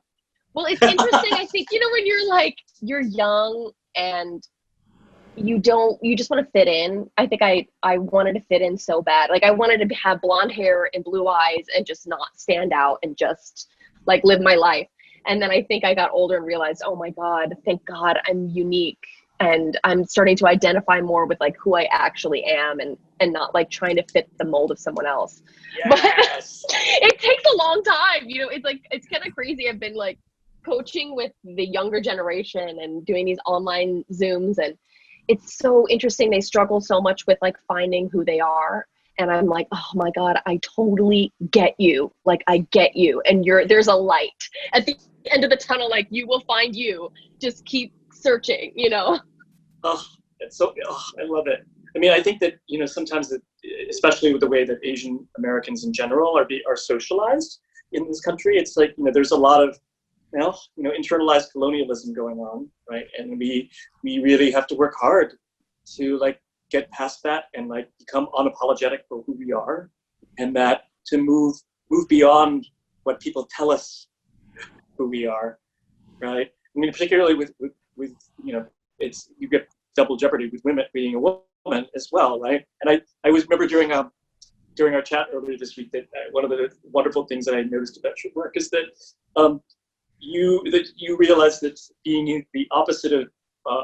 [SPEAKER 7] Well, it's interesting. I think when you're young and you just want to fit in. I think I wanted to fit in so bad. I wanted to have blonde hair and blue eyes and just not stand out and just live my life. And then I think I got older and realized, oh my God, thank God I'm unique. And I'm starting to identify more with who I actually am, and not trying to fit the mold of someone else. Yes. But it takes a long time. It's kind of crazy. I've been coaching with the younger generation and doing these online Zooms, and it's so interesting. They struggle so much with finding who they are. And I'm like, oh my God, I totally get you. I get you. And there's a light at the end of the tunnel. You will find you. Just keep searching,
[SPEAKER 1] Oh, it's so, I love it. I mean, I think that, sometimes especially with the way that Asian Americans in general are socialized in this country, it's there's a lot of, internalized colonialism going on, right? And we really have to work hard to get past that and become unapologetic for who we are, and that to move beyond what people tell us who we are, right? I mean, particularly with you get double jeopardy with women being a woman as well, right? And I remember during our chat earlier this week that one of the wonderful things that I noticed about your work is that you realize that being the opposite of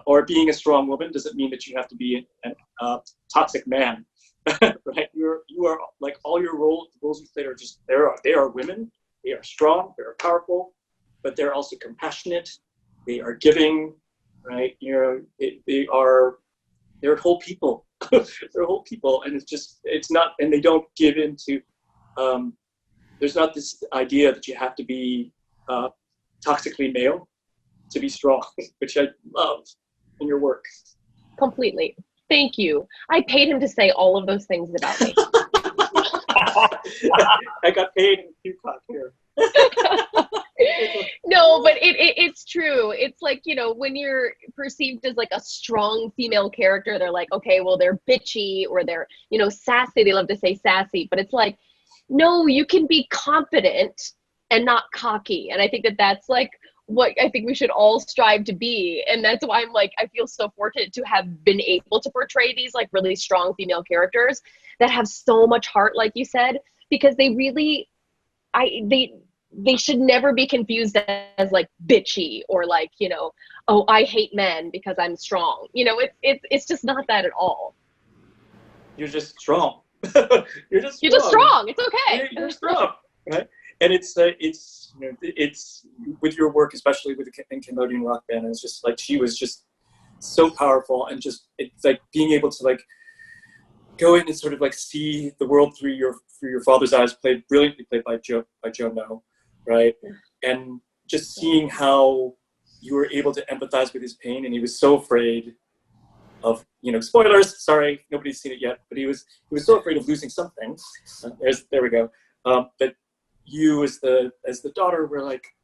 [SPEAKER 1] or being a strong woman doesn't mean that you have to be a toxic man, right? You are all your roles you played are just they are women. They are strong. They are powerful, but they're also compassionate. They are giving, right? They're whole people. They're whole people, and it's not, and they don't give into. There's not this idea that you have to be toxically male to be strong, which I love in your work.
[SPEAKER 7] Completely. Thank you. I paid him to say all of those things about me.
[SPEAKER 1] I got paid in Peacock here.
[SPEAKER 7] No, but it's true. It's when you're perceived as a strong female character, they're okay, well, they're bitchy, or they're, sassy. They love to say sassy, but it's no, you can be confident and not cocky. And I think that that's like what I think we should all strive to be. And that's why I'm like, I feel so fortunate to have been able to portray these like really strong female characters that have so much heart, like you said, because they really, they should never be confused as like bitchy or like, you know, oh, I hate men because I'm strong. You know, it's just not that at all.
[SPEAKER 1] You're just strong. You're just
[SPEAKER 7] strong. It's okay.
[SPEAKER 1] You're strong, right? And it's you know, it's with your work, especially with the Cambodian rock band. It's just like she was just so powerful, and just it's like being able to like go in and sort of like see the world through your father's eyes, brilliantly played by Joe No, right? And just seeing how you were able to empathize with his pain, and he was so afraid of, you know, spoilers. Sorry, nobody's seen it yet, but he was so afraid of losing something. There we go. But you, as the daughter, were like,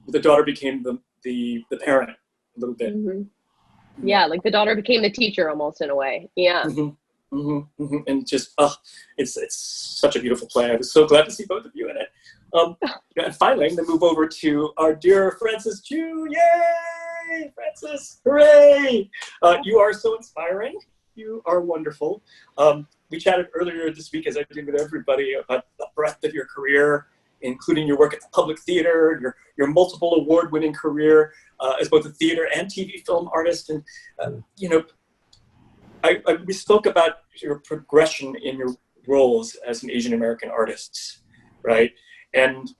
[SPEAKER 1] the daughter became the parent a little bit.
[SPEAKER 7] Mm-hmm. Yeah, like the daughter became the teacher almost in a way. Yeah.
[SPEAKER 1] Mm-hmm. Mm-hmm. Mm-hmm. And just it's such a beautiful play. I was so glad to see both of you in it. And finally, I'm gonna move over to our dear Frances Chu. Yay, Frances! Hooray! You are so inspiring. You are wonderful. We chatted earlier this week, as I did with everybody, about the breadth of your career, including your work at the Public Theater, your multiple award-winning career as both a theater and TV film artist. And, you know, we spoke about your progression in your roles as an Asian American artist, right? And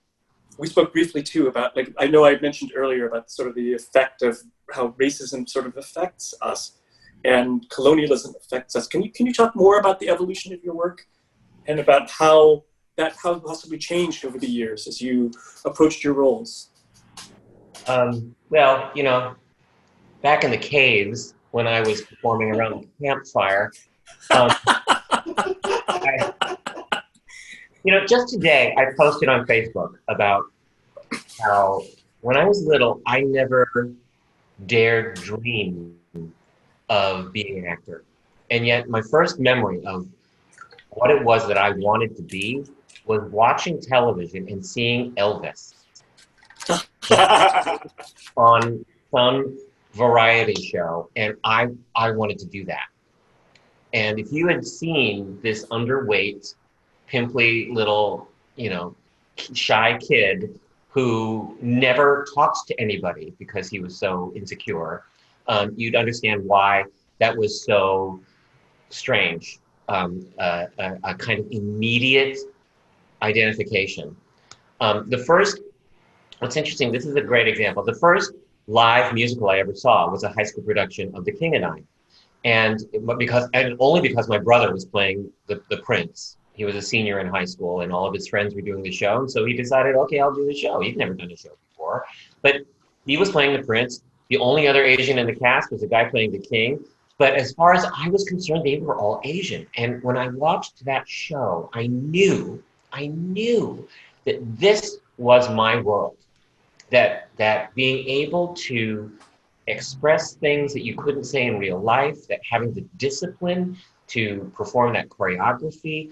[SPEAKER 1] we spoke briefly too about, like, I know I mentioned earlier about sort of the effect of how racism sort of affects us and colonialism affects us. Can you talk more about the evolution of your work and about how possibly changed over the years as you approached your roles?
[SPEAKER 8] Well, you know, back in the caves when I was performing around the campfire, you know, just today I posted on Facebook about how when I was little, I never dared dream of being an actor. And yet my first memory of what it was that I wanted to be was watching television and seeing Elvis on some variety show, and I wanted to do that. And if you had seen this underweight, pimply little, you know, shy kid who never talks to anybody because he was so insecure, you'd understand why that was so strange. A kind of immediate identification. What's interesting, this is a great example. The first live musical I ever saw was a high school production of The King and I. And only because my brother was playing the prince. He was a senior in high school and all of his friends were doing the show. And so he decided, okay, I'll do the show. He'd never done a show before, but he was playing the prince. The only other Asian in the cast was the guy playing the king. But as far as I was concerned, they were all Asian. And when I watched that show, I knew that this was my world. That being able to express things that you couldn't say in real life, that having the discipline to perform that choreography,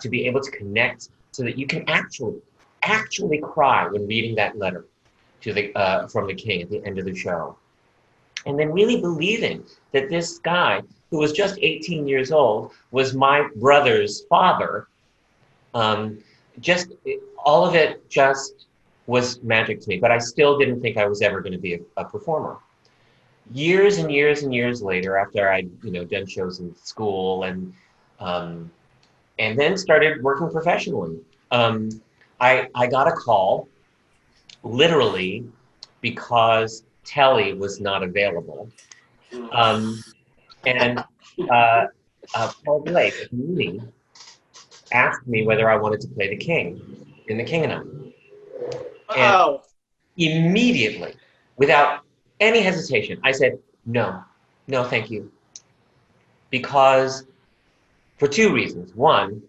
[SPEAKER 8] to be able to connect so that you can actually cry when reading that letter to from the king at the end of the show. And then really believing that this guy who was just 18 years old was my brother's father. All of it just was magic to me, but I still didn't think I was ever going to be a performer. Years and years and years later, after I'd done shows in school and then started working professionally, I got a call, literally, because Telly was not available, and Paul Blake Mooney asked me whether I wanted to play the king in The King and I.
[SPEAKER 1] Wow.
[SPEAKER 8] And immediately, without any hesitation, I said, no, thank you. Because for two reasons. One,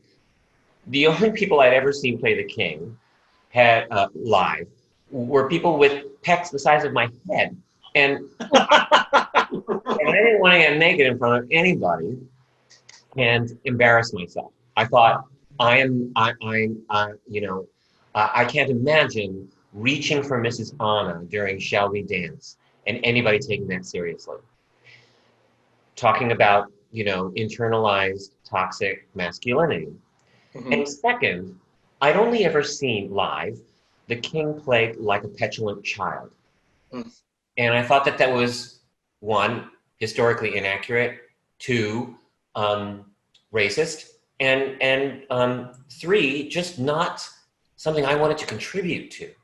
[SPEAKER 8] the only people I'd ever seen play the king live were people with pecs the size of my head. And I didn't want to get naked in front of anybody and embarrass myself. I thought, I can't imagine reaching for Mrs. Anna during Shall We Dance and anybody taking that seriously. Talking about, internalized toxic masculinity.
[SPEAKER 1] Mhm.
[SPEAKER 8] And second, I'd only ever seen live the king play like a petulant child.
[SPEAKER 1] Mm.
[SPEAKER 8] And I thought that was, one, historically inaccurate, two, racist, and three, just not something I wanted to contribute to.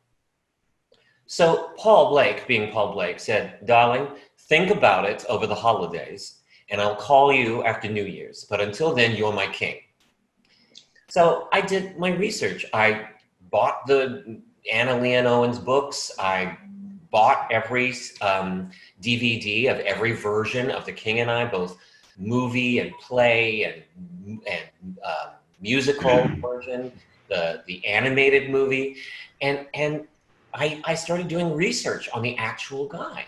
[SPEAKER 8] So Paul Blake, being Paul Blake, said, "Darling, think about it over the holidays, and I'll call you after New Year's. But until then, you're my king." So I did my research. I bought the Anna Leon Owens books. I bought every DVD of every version of The King and I, both movie and play and musical version, the animated movie, and I started doing research on the actual guy.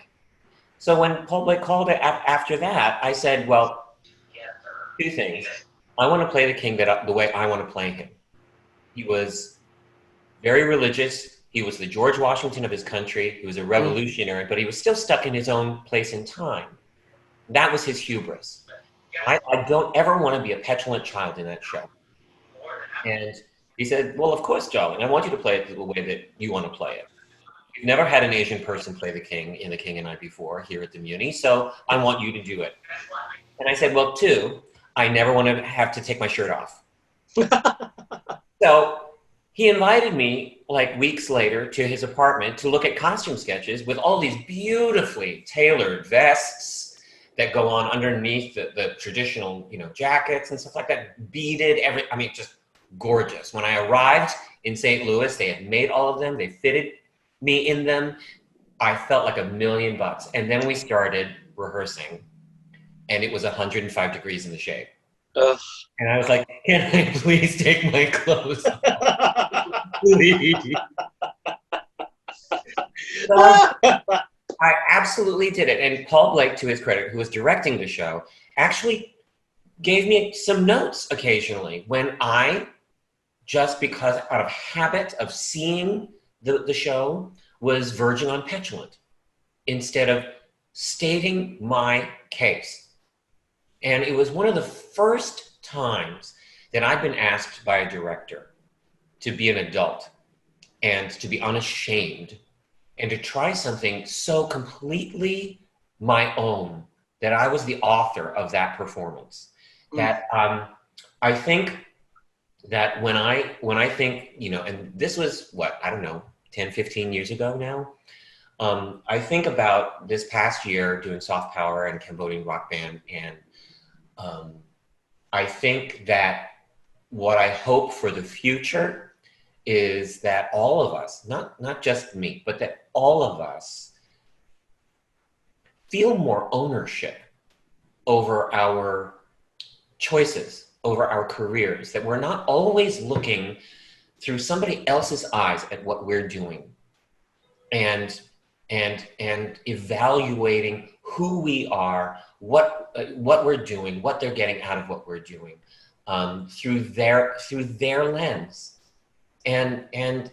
[SPEAKER 8] So when Paul Blake called it after that, I said, well, two things. I want to play the king the way I want to play him. He was very religious. He was the George Washington of his country. He was a revolutionary, but he was still stuck in his own place and time. That was his hubris. I don't ever want to be a petulant child in that show. And he said, well, of course, darling, I want you to play it the way that you want to play it. We've never had an Asian person play the king in The King and I before here at the Muni, so I want you to do it. And I said, well, two, I never want to have to take my shirt off. So he invited me like weeks later to his apartment to look at costume sketches with all these beautifully tailored vests that go on underneath the traditional, jackets and stuff like that, beaded, just gorgeous. When I arrived in St. Louis, they had made all of them. They fitted me in them. I felt like $1,000,000. And then we started rehearsing, and it was 105 degrees in the shade.
[SPEAKER 1] Ugh.
[SPEAKER 8] And I was like, can I please take my clothes off? Please. So I absolutely did it. And Paul Blake, to his credit, who was directing the show, actually gave me some notes occasionally when I, just because out of habit of seeing the show, was verging on petulant instead of stating my case. And it was one of the first times that I've been asked by a director to be an adult and to be unashamed and to try something so completely my own that I was the author of that performance. That I think that when I think, and this was what, I don't know, 10, 15 years ago now, I think about this past year doing Soft Power and Cambodian Rock Band, and I think that what I hope for the future is that all of us, not just me, but that all of us feel more ownership over our choices, over our careers, that we're not always looking through somebody else's eyes at what we're doing and evaluating who we are, what we're doing, what they're getting out of what we're doing, through their lens. And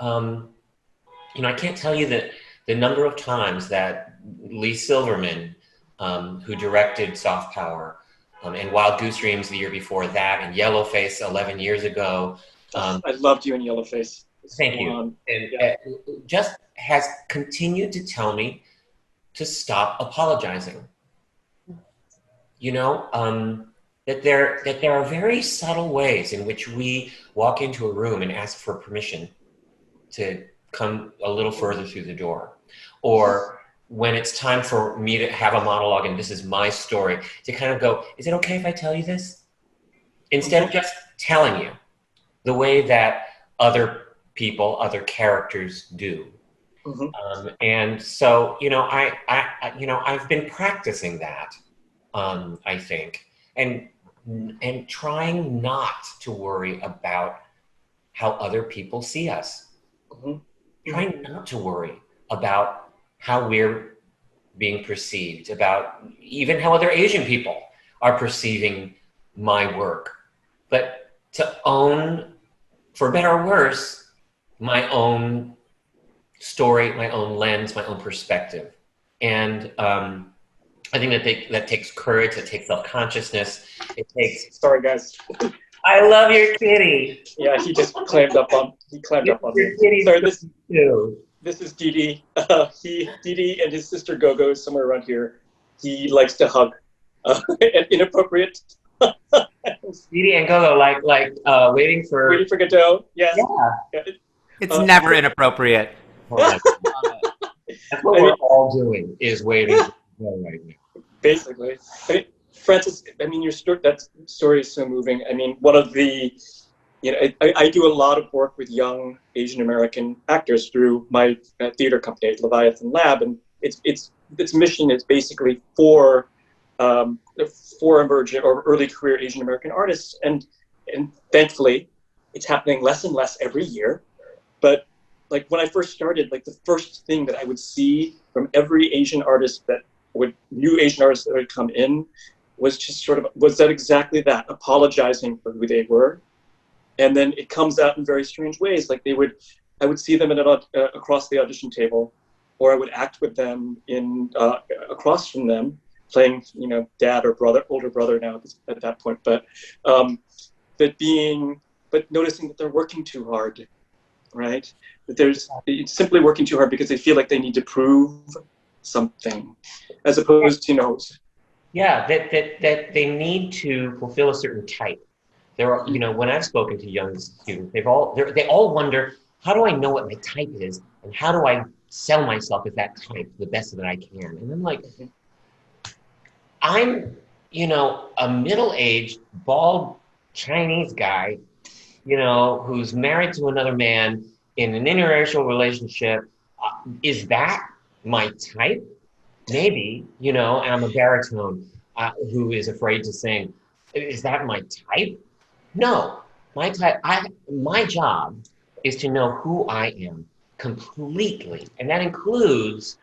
[SPEAKER 8] I can't tell you that the number of times that Lee Silverman, who directed Soft Power, and Wild Goose Dreams the year before that, and Yellowface 11 years ago.
[SPEAKER 1] I loved you in Yellowface.
[SPEAKER 8] Thank you. And just has continued to tell me to stop apologizing. That there are very subtle ways in which we walk into a room and ask for permission to come a little further through the door, or when it's time for me to have a monologue and this is my story, to kind of go, is it okay if I tell you this? Instead of just telling you the way that other people, other characters do. Mm-hmm. And so, I've been practicing that, I think, and trying not to worry about how other people see us. Mm-hmm. Trying not to worry about how we're being perceived, about even how other Asian people are perceiving my work, but to own, for better or worse, my own story, my own lens, my own perspective. And I think that takes courage, it takes self-consciousness, it takes...
[SPEAKER 1] Sorry, guys.
[SPEAKER 8] I love your kitty.
[SPEAKER 1] Yeah, he just climbed up on me. Sorry, this is Didi. Didi and his sister Gogo is somewhere around here. He likes to hug. Inappropriate.
[SPEAKER 8] Didi and Gogo like waiting for
[SPEAKER 1] Godot. Yes.
[SPEAKER 8] Yeah.
[SPEAKER 9] It's never inappropriate.
[SPEAKER 8] That's what we're all doing, is waiting for Gogo right now.
[SPEAKER 1] Basically. Francis, your story, that story is so moving. One of the, I do a lot of work with young Asian American actors through my theater company, Leviathan Lab, and its mission is basically for emerging or early career Asian American artists, and thankfully, it's happening less and less every year. But like when I first started, like the first thing that I would see from every Asian artist new Asian artists that would come in was exactly that, apologizing for who they were. And then it comes out in very strange ways. Like I would see them across the audition table, or I would act with them across from them, playing, dad or older brother now at that point. But noticing that they're working too hard, right? That it's simply working too hard because they feel like they need to prove something, as opposed to,
[SPEAKER 8] Yeah, that they need to fulfill a certain type. There are, when I've spoken to young students, they all wonder, how do I know what my type is, and how do I sell myself as that type the best that I can? And I'm like, I'm, a middle-aged, bald Chinese guy, who's married to another man in an interracial relationship. Is that my type? Maybe, and I'm a baritone who is afraid to sing. Is that my type? No, my job is to know who I am completely. And that includes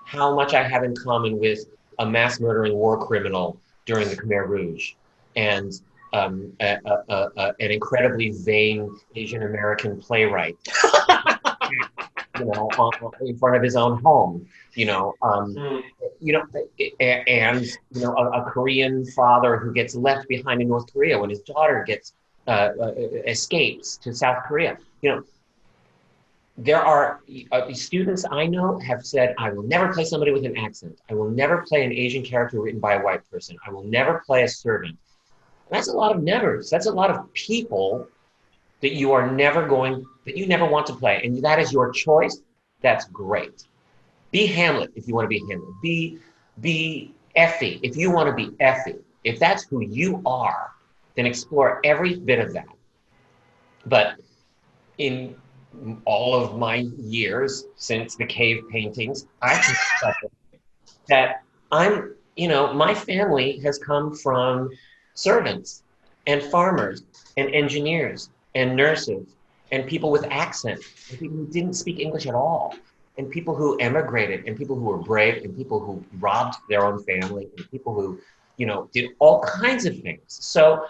[SPEAKER 8] how much I have in common with a mass murdering war criminal during the Khmer Rouge and an incredibly vain Asian American playwright. In front of his own home, a Korean father who gets left behind in North Korea when his daughter escapes to South Korea. There are students I know have said, I will never play somebody with an accent. I will never play an Asian character written by a white person. I will never play a servant. And that's a lot of nevers. That's a lot of people that you never want to play. And that is your choice. That's great. Be Hamlet if you want to be Hamlet. Be Effie if you want to be Effie. If that's who you are, then explore every bit of that. But in all of my years since the cave paintings, I can discover that my family has come from servants and farmers and engineers and nurses and people with accent and people who didn't speak English at all and people who emigrated and people who were brave and people who robbed their own family and people who, did all kinds of things. So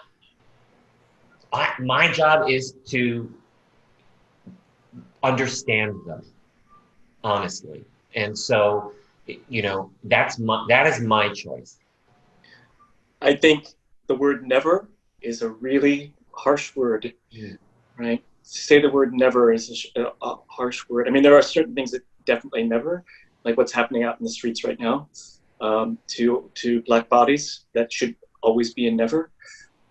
[SPEAKER 8] my job is to understand them, honestly. And so, that is my choice.
[SPEAKER 1] I think the word never is a really harsh word, right? To say the word never is a harsh word. There are certain things that definitely never, like what's happening out in the streets right now, to Black bodies, that should always be a never,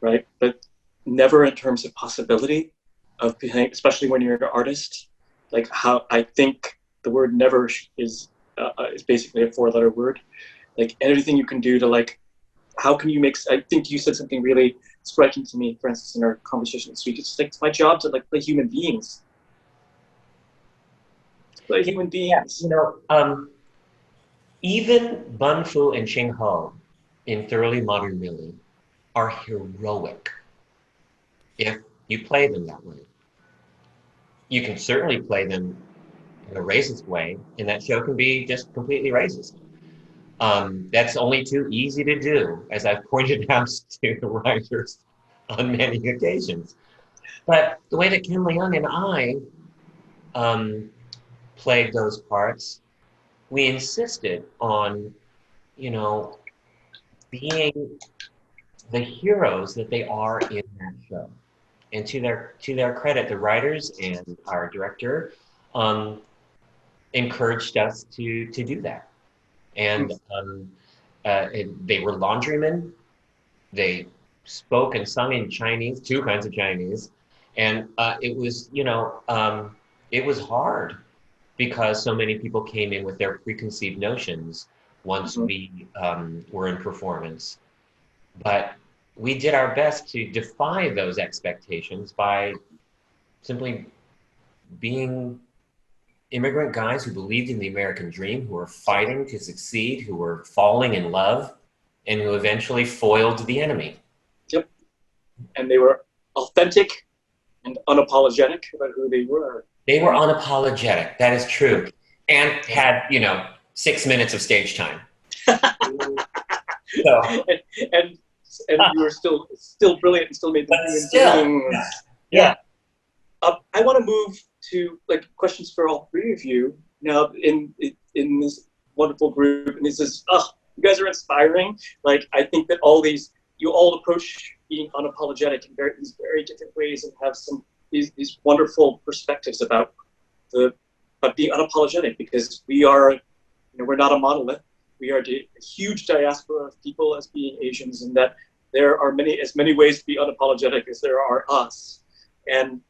[SPEAKER 1] right? But never in terms of possibility of being, especially when you're an artist, like how I think the word never is basically a 4-letter word. Like anything you can do to how can you I think you said something really striking to me, Francis, in our conversation this week. It's my job to play human beings. Play human beings.
[SPEAKER 8] Even Bun Fu and Ching Ho in Thoroughly Modern Millie are heroic if you play them that way. You can certainly play them in a racist way, and that show can be just completely racist. That's only too easy to do, as I've pointed out to the writers on many occasions. But the way that Ken Leung and I played those parts, we insisted on, you know, being the heroes that they are in that show. And to their credit, the writers and our director encouraged us to do that. And they were laundrymen. They spoke and sung in Chinese, two kinds of Chinese, and it was, it was hard because so many people came in with their preconceived notions once we were in performance. But we did our best to defy those expectations by simply being immigrant guys who believed in the American dream, who were fighting to succeed, who were falling in love, and who eventually foiled the enemy.
[SPEAKER 1] Yep. And they were authentic and unapologetic about who they were.
[SPEAKER 8] They were unapologetic, that is true. And had, 6 minutes of stage time. So.
[SPEAKER 1] And you were still brilliant and still made the
[SPEAKER 8] things. Yeah.
[SPEAKER 1] I want to move to questions for all three of you now in this wonderful group. And this is, you guys are inspiring. I think that you all approach being unapologetic in these very different ways and have these wonderful perspectives about being unapologetic, because we are, we're not a monolith. We are a huge diaspora of people as being Asians, and that there are as many ways to be unapologetic as there are us. And,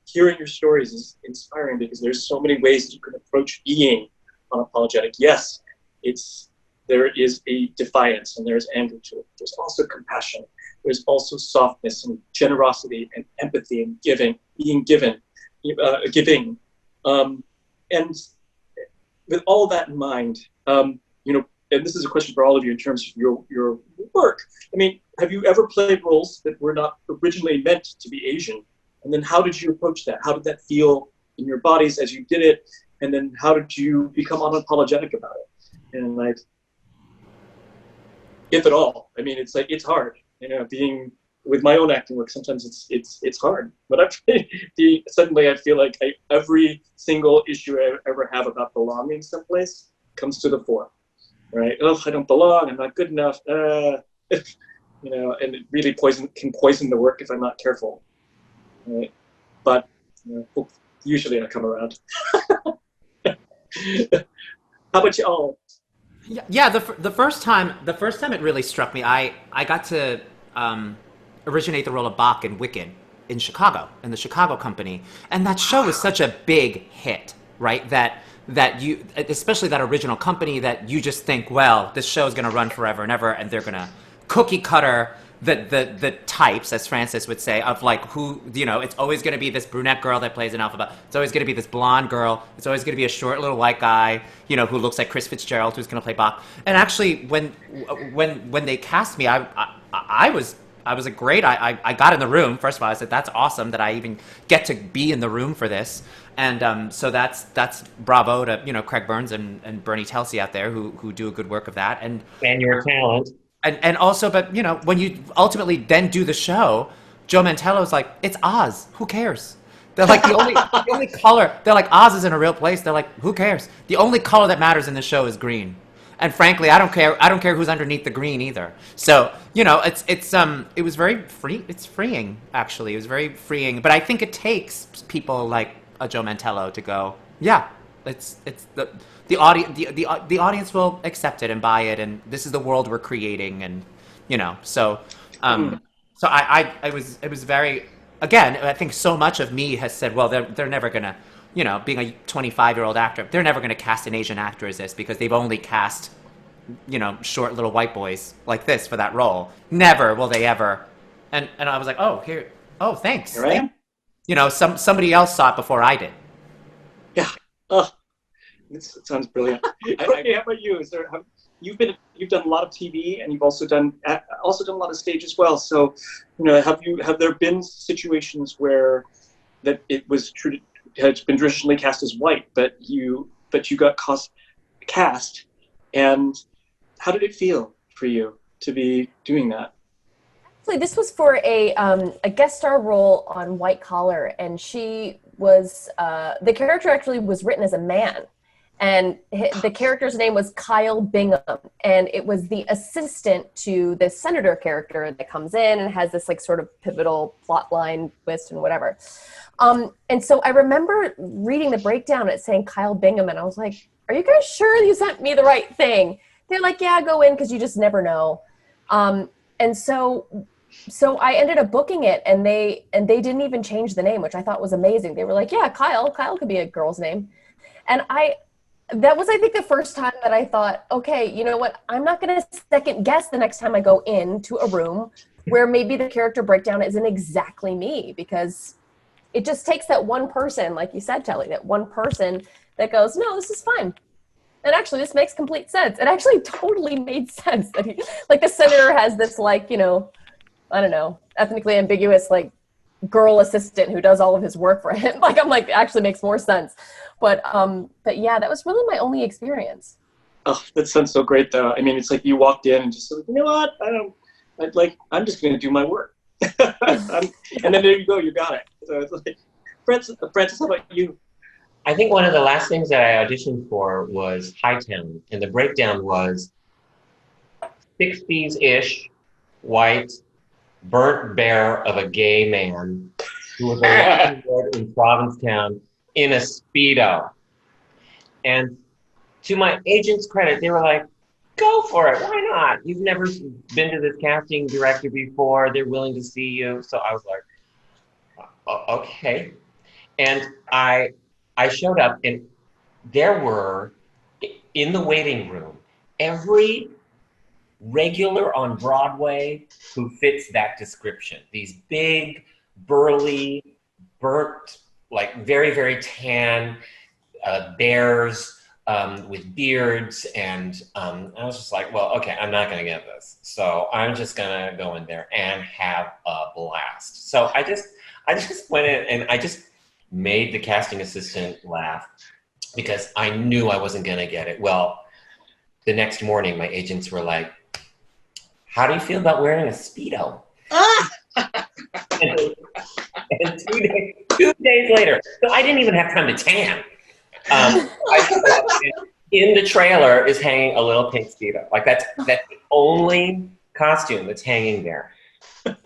[SPEAKER 1] hearing your stories is inspiring because there's so many ways that you can approach being unapologetic. Yes, there is a defiance and there's anger to it. There's also compassion. There's also softness and generosity and empathy and being given. And with all that in mind, and this is a question for all of you in terms of your work. I mean, have you ever played roles that were not originally meant to be Asian? And then how did you approach that? How did that feel in your bodies as you did it? And then how did you become unapologetic about it? And if at all, I mean, it's hard, being with my own acting work, sometimes it's hard, but suddenly I feel like every single issue I ever have about belonging someplace comes to the fore, right? Oh, I don't belong, I'm not good enough, and it really can poison the work if I'm not careful, right? But usually I come around. How about you all?
[SPEAKER 9] Yeah. The first time it really struck me, I got to originate the role of Bach in Wicked in Chicago, in the Chicago company, and that show was such a big hit, right? That you, especially that original company, that you just think, well, this show is going to run forever and ever, and they're going to cookie cutter the types, as Francis would say, of who, it's always going to be this brunette girl that plays an alphabet. It's always going to be this blonde girl. It's always going to be a short little white guy, who looks like Chris Fitzgerald, who's going to play Bach. And actually, when they cast me, I was great. I got in the room. First of all, I said, that's awesome that I even get to be in the room for this. And so that's bravo to Craig Burns and Bernie Telsey out there who do a good work of that. And
[SPEAKER 8] your talent.
[SPEAKER 9] And also, but when you ultimately then do the show, Joe Mantello's like, it's Oz. Who cares? They're like the only color. They're like, Oz is in a real place. They're like, who cares? The only color that matters in the show is green. And frankly, I don't care. I don't care who's underneath the green either. So it was very free. It's freeing, actually. It was very freeing. But I think it takes people like a Joe Mantello to go, yeah, it's the audience will accept it and buy it, and this is the world we're creating, and so it was very, again, I think so much of me has said, well, they're never gonna, being a 25-year-old actor, they're never gonna cast an Asian actor as this because they've only cast short little white boys like this for that role. Never will they ever. And I was like, oh, thanks.
[SPEAKER 1] Here I am.
[SPEAKER 9] Somebody else saw it before I did.
[SPEAKER 1] Yeah. This sounds brilliant. Courtney, how about you? You've done a lot of TV, and you've also done a lot of stage as well. So, have there been situations where that it has been traditionally cast as white, but you got cast, and how did it feel for you to be doing that?
[SPEAKER 2] Actually, this was for a guest star role on White Collar, and she was the character actually was written as a man. And the character's name was Kyle Bingham, and it was the assistant to this senator character that comes in and has this like sort of pivotal plot line twist and whatever. And so I remember reading the breakdown and it saying Kyle Bingham, and I was like, "Are you guys sure you sent me the right thing?" They're like, "Yeah, go in because you just never know." And so I ended up booking it, and they didn't even change the name, which I thought was amazing. They were like, "Yeah, Kyle could be a girl's name," and that was, I think, the first time that I thought, okay, you know what? I'm not going to second guess the next time I go into a room where maybe the character breakdown isn't exactly me, because it just takes that one person, like you said, Telly, that one person that goes, no, this is fine. And actually, this makes complete sense. It actually totally made sense that like the senator has this, like, you know, I don't know, ethnically ambiguous, like, girl assistant who does all of his work for him. Like, I'm like, actually makes more sense. But yeah, that was really my only experience.
[SPEAKER 1] Oh, that sounds so great, though. I mean, it's like you walked in and just like, you know what? I'm just going to do my work. And then there you go, you got it. So it's like, Francis, how about you?
[SPEAKER 8] I think one of the last things that I auditioned for was Hightown, and the breakdown was 60s-ish, white, burnt bear of a gay man who was a landlord in Provincetown in a Speedo. And to my agent's credit, they were like, go for it, why not? You've never been to this casting director before, they're willing to see you. So I was like, okay. And I showed up, and there were, in the waiting room, every regular on Broadway who fits that description. These big, burly, burnt, like very, very tan bears with beards. And I was just like, well, okay, I'm not gonna get this. So I'm just gonna go in there and have a blast. So I just went in and I just made the casting assistant laugh because I knew I wasn't gonna get it. Well, the next morning, my agents were like, how do you feel about wearing a Speedo? and 2 days later, so I didn't even have time to tan. In the trailer is hanging a little pink Speedo. Like that's the only costume that's hanging there. Thank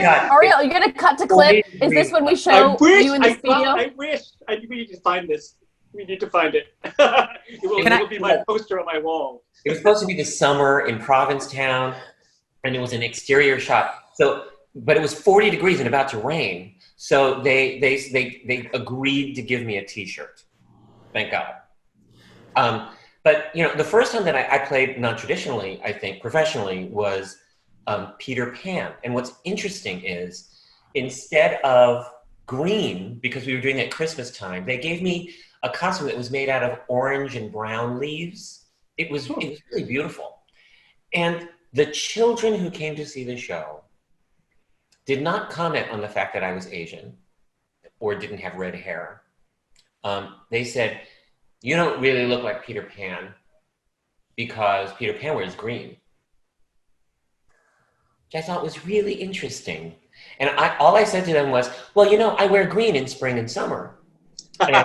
[SPEAKER 8] God.
[SPEAKER 2] Ariel, you're gonna cut to clip. Is this when we show you in the Speedo?
[SPEAKER 1] I wish. We need to find this. We need to find it. It will be my poster on my wall.
[SPEAKER 8] It was supposed to be the summer in Provincetown, and it was an exterior shot. So, but it was 40 degrees and about to rain. So they agreed to give me a T-shirt. Thank God. But you know, the first time that I played non-traditionally, I think professionally, was Peter Pan. And what's interesting is, instead of green, because we were doing it at Christmas time, they gave me a costume that was made out of orange and brown leaves. It was really beautiful. And the children who came to see the show did not comment on the fact that I was Asian or didn't have red hair. They said, you don't really look like Peter Pan because Peter Pan wears green. Which I thought was really interesting. And all I said to them was, well, you know, I wear green in spring and summer. And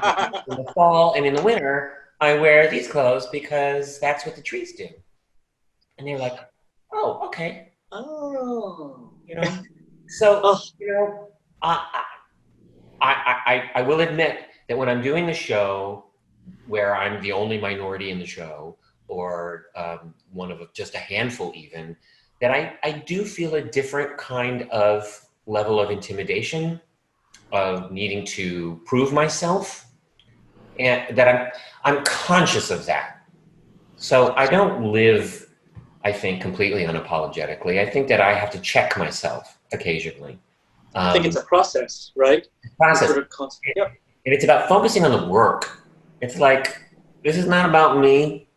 [SPEAKER 8] in the fall and in the winter, I wear these clothes because that's what the trees do. And they're like, oh, okay.
[SPEAKER 1] Oh.
[SPEAKER 8] You know? So, you know, I will admit that when I'm doing a show where I'm the only minority in the show, or one of just a handful even, that I do feel a different kind of level of intimidation, of needing to prove myself, and that I'm conscious of that. So I don't live, I think, completely unapologetically. I think that I have to check myself occasionally.
[SPEAKER 1] I think it's a process, right?
[SPEAKER 8] Process.
[SPEAKER 1] Sort of constant. Yep.
[SPEAKER 8] And it's about focusing on the work. It's like, this is not about me.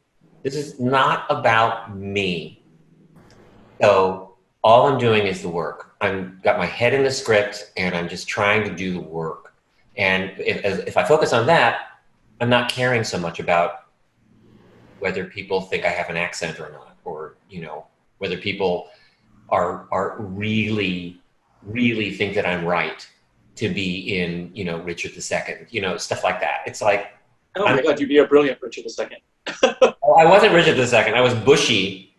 [SPEAKER 8] This is not about me. So all I'm doing is the work. I've got my head in the script and I'm just trying to do the work. And if I focus on that, I'm not caring so much about whether people think I have an accent or not, or, you know, whether people are really think that I'm right. to be in, you know, Richard II, you know, stuff like that. It's like,
[SPEAKER 1] oh my God, you'd be a brilliant Richard II.
[SPEAKER 8] oh, I wasn't Richard II. I was Bushy.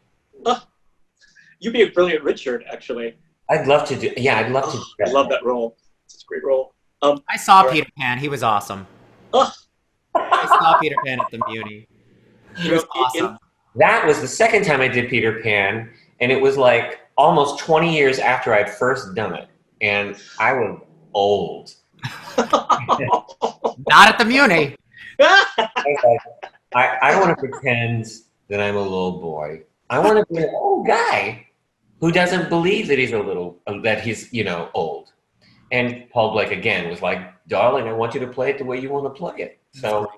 [SPEAKER 1] You'd be a brilliant Richard, actually.
[SPEAKER 8] I'd love to do. Yeah, I'd love to. Do that.
[SPEAKER 1] I love that role. It's a great role.
[SPEAKER 9] I saw Peter Pan. He was awesome. I saw Peter Pan at the Muni. He was awesome.
[SPEAKER 8] That was the second time I did Peter Pan, and it was like almost 20 years after I'd first done it, and I was old.
[SPEAKER 9] Not at the Muni.
[SPEAKER 8] I don't want to pretend that I'm a little boy. I want to be an old guy who doesn't believe that he's you know, old. And Paul Blake again was like, darling, I want you to play it the way you want to play it. So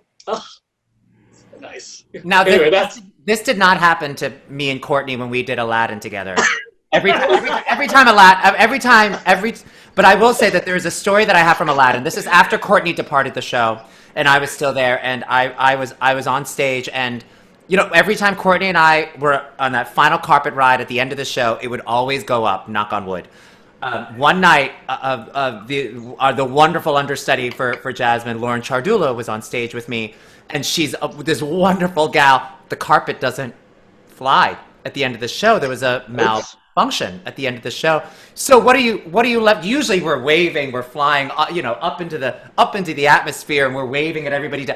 [SPEAKER 1] nice.
[SPEAKER 9] Now,
[SPEAKER 1] anyway,
[SPEAKER 9] this did not happen to me and Courtney when we did Aladdin together. But I will say that there is a story that I have from Aladdin. This is after Courtney departed the show, and I was still there, and I was on stage, and you know, every time Courtney and I were on that final carpet ride at the end of the show, it would always go up, knock on wood. One night, the wonderful understudy for Jasmine, Lauren Chardula, was on stage with me, and she's this wonderful gal. The carpet doesn't fly at the end of the show. There was a malfunction at the end of the show. So what do you left? Usually we're waving, we're flying, you know, up into the atmosphere, and we're waving at everybody.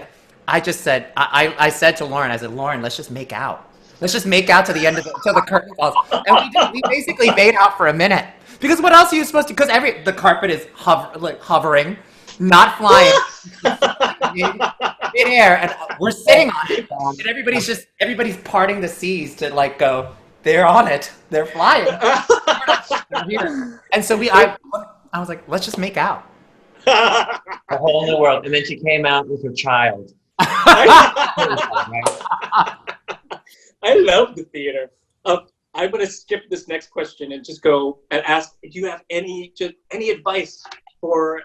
[SPEAKER 9] I just said, I said to Lauren, I said, Lauren, let's just make out. Let's just make out to the end of till the curtain falls. And we basically made out for a minute. Because what else are you supposed to? Because the carpet is hovering, not flying, in air, and we're sitting on it, and everybody's parting the seas to like go. They're on it. They're flying. They're here. And so I was like, let's just make out.
[SPEAKER 8] A whole new world. And then she came out with her child.
[SPEAKER 1] I love the theater. I'm going to skip this next question and just go and ask, do you have any advice for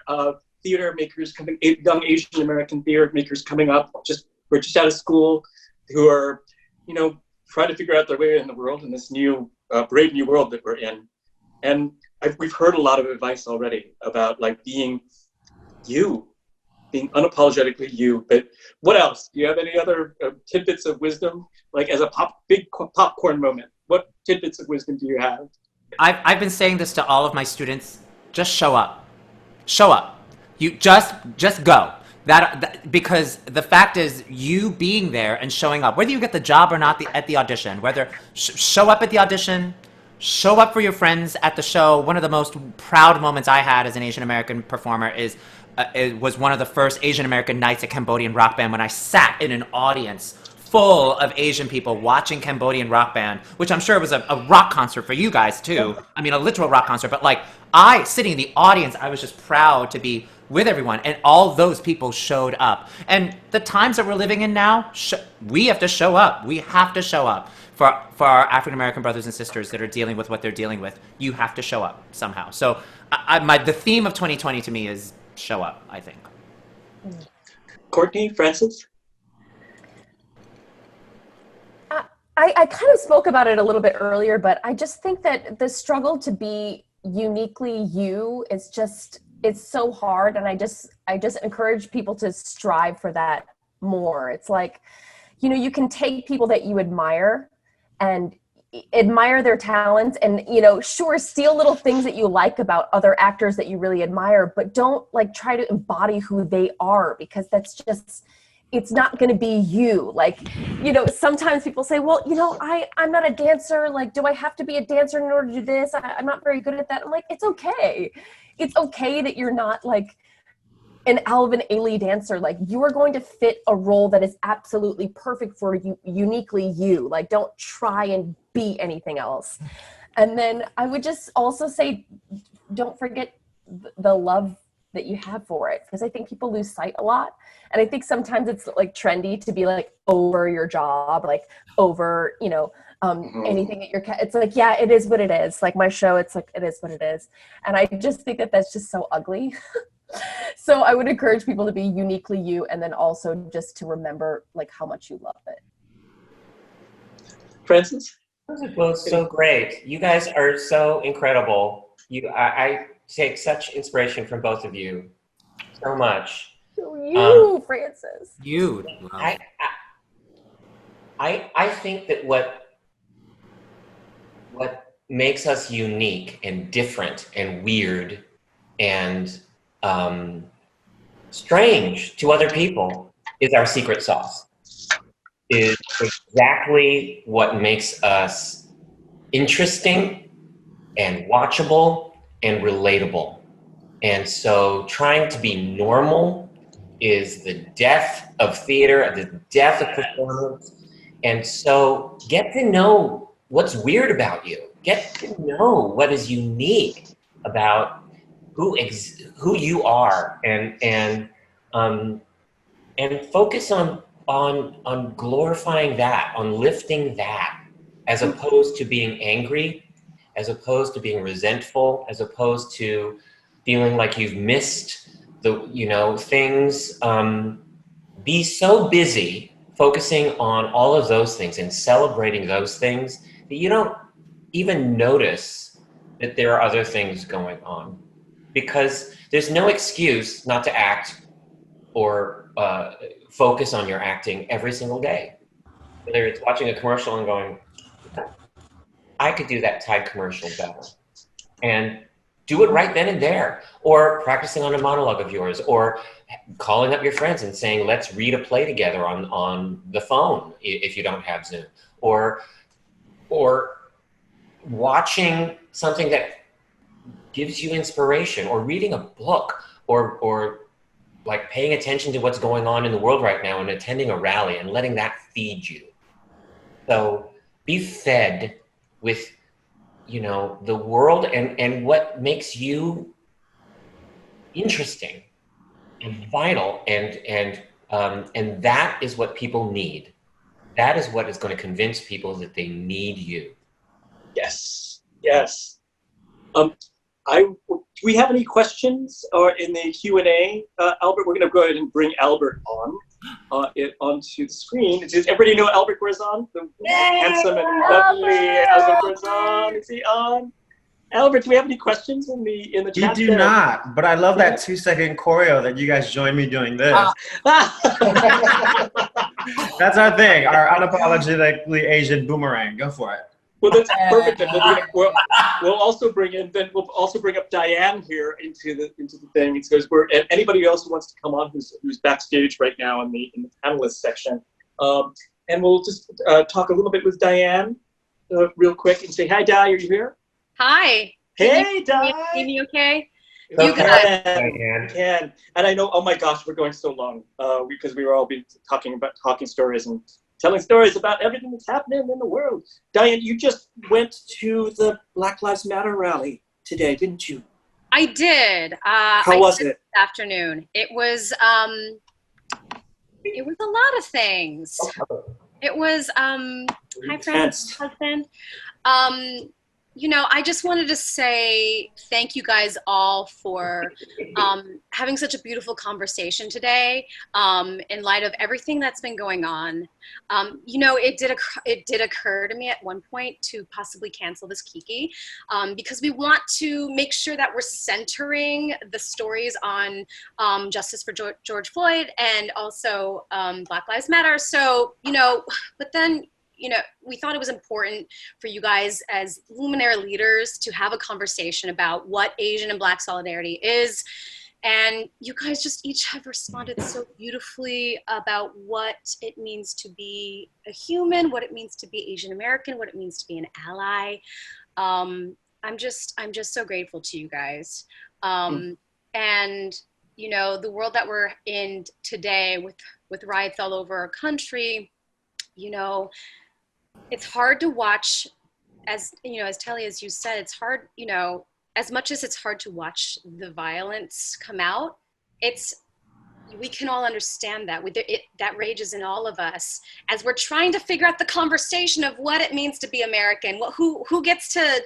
[SPEAKER 1] theater makers young Asian American theater makers coming up, who are just out of school, who are, you know, trying to figure out their way in the world, in this new, brave new world that we're in? And we've heard a lot of advice already about like being unapologetically you. But what else? Do you have any other tidbits of wisdom, like as a big popcorn moment? What tidbits of wisdom do you have?
[SPEAKER 9] I've been saying this to all of my students. Just show up. Show up. You just go. Because the fact is, you being there and showing up, whether you get the job or not at the audition, whether show up at the audition, show up for your friends at the show. One of the most proud moments I had as an Asian American performer it was one of the first Asian American nights at Cambodian Rock Band when I sat in an audience full of Asian people watching Cambodian Rock Band, which I'm sure was a rock concert for you guys too. I mean, a literal rock concert, but like sitting in the audience, I was just proud to be with everyone, and all those people showed up. And the times that we're living in now, we have to show up. We have to show up for our African American brothers and sisters that are dealing with what they're dealing with. You have to show up somehow. So the theme of 2020 to me is show up, I think.
[SPEAKER 1] Courtney, Francis?
[SPEAKER 2] I kind of spoke about it a little bit earlier, but I just think that the struggle to be uniquely you is it's so hard. And I just encourage people to strive for that more. It's like, you know, you can take people that you admire and admire their talents and, you know, sure, steal little things that you like about other actors that you really admire, but don't like try to embody who they are, because that's just, it's not going to be you. Like, you know, sometimes people say, well, you know, I'm not a dancer. Like, do I have to be a dancer in order to do this? I'm not very good at that. I'm like, it's okay. It's okay that you're not like an Alvin Ailey dancer. Like, you are going to fit a role that is absolutely perfect for you, uniquely you. Like, don't try and be anything else. And then I would just also say, don't forget the love that you have for it, because I think people lose sight a lot. And I think sometimes it's like trendy to be like over your job, like over, you know, anything that it's like, yeah, it is what it is. Like my show, it's like, it is what it is. And I just think that that's just so ugly. So I would encourage people to be uniquely you, and then also just to remember like how much you love it.
[SPEAKER 1] Francis?
[SPEAKER 8] Those are both so great. You guys are so incredible. take such inspiration from both of you so much.
[SPEAKER 2] Francis.
[SPEAKER 9] You.
[SPEAKER 8] I think that what makes us unique and different and weird and strange to other people is our secret sauce. Is exactly what makes us interesting and watchable and relatable. And so trying to be normal is the death of theater, the death of performance. And so get to know what's weird about you. Get to know what is unique about who you are, and focus on glorifying that, on lifting that, as opposed to being angry, as opposed to being resentful, as opposed to feeling like you've missed things. Be so busy focusing on all of those things and celebrating those things that you don't even notice that there are other things going on, because there's no excuse not to act or focus on your acting every single day. Whether it's watching a commercial and going, I could do that Tide commercial better, and do it right then and there, or practicing on a monologue of yours, or calling up your friends and saying, let's read a play together on the phone if you don't have Zoom, or watching something that gives you inspiration, or reading a book, or like paying attention to what's going on in the world right now and attending a rally and letting that feed you. So be fed with the world and what makes you interesting and vital, and that is what people need. That is what is going to convince people that they need you.
[SPEAKER 1] Yes. Do we have any questions or in the Q&A? Albert, we're going to go ahead and bring Albert onto the screen. Does everybody know Albert Grazon? The handsome and lovely Albert Grazon. Is he on? Albert, do we have any questions in the chat?
[SPEAKER 11] We do not, but I love that 2-second choreo that you guys joined me doing this. That's our thing, our unapologetically Asian boomerang. Go for it.
[SPEAKER 1] Well, that's perfect. And we'll also bring up Diane here into the thing, because and anybody else who wants to come on who's backstage right now in the panelist section, and we'll just talk a little bit with Diane real quick and say hi, Di. Are you here?
[SPEAKER 12] Hi.
[SPEAKER 1] Hey, Di.
[SPEAKER 12] Can you okay?
[SPEAKER 1] You can. And I know. Oh my gosh, we're going so long because we were all talking stories and telling stories about everything that's happening in the world. Diane, you just went to the Black Lives Matter rally today, didn't you?
[SPEAKER 12] I did.
[SPEAKER 1] How was it?
[SPEAKER 12] This afternoon. It was a lot of things. It was hi Francis' husband. I just wanted to say thank you guys all for having such a beautiful conversation today in light of everything that's been going on. It did occur to me at one point to possibly cancel this Kiki because we want to make sure that we're centering the stories on justice for George Floyd and also Black Lives Matter. So, but then we thought it was important for you guys as luminary leaders to have a conversation about what Asian and Black solidarity is. And you guys just each have responded so beautifully about what it means to be a human, what it means to be Asian American, what it means to be an ally. I'm just so grateful to you guys. And the world that we're in today with riots all over our country, it's hard to watch, as Telly, as you said, it's hard, as much as it's hard to watch the violence come out, we can all understand that. That rages in all of us as we're trying to figure out the conversation of what it means to be American. Who gets to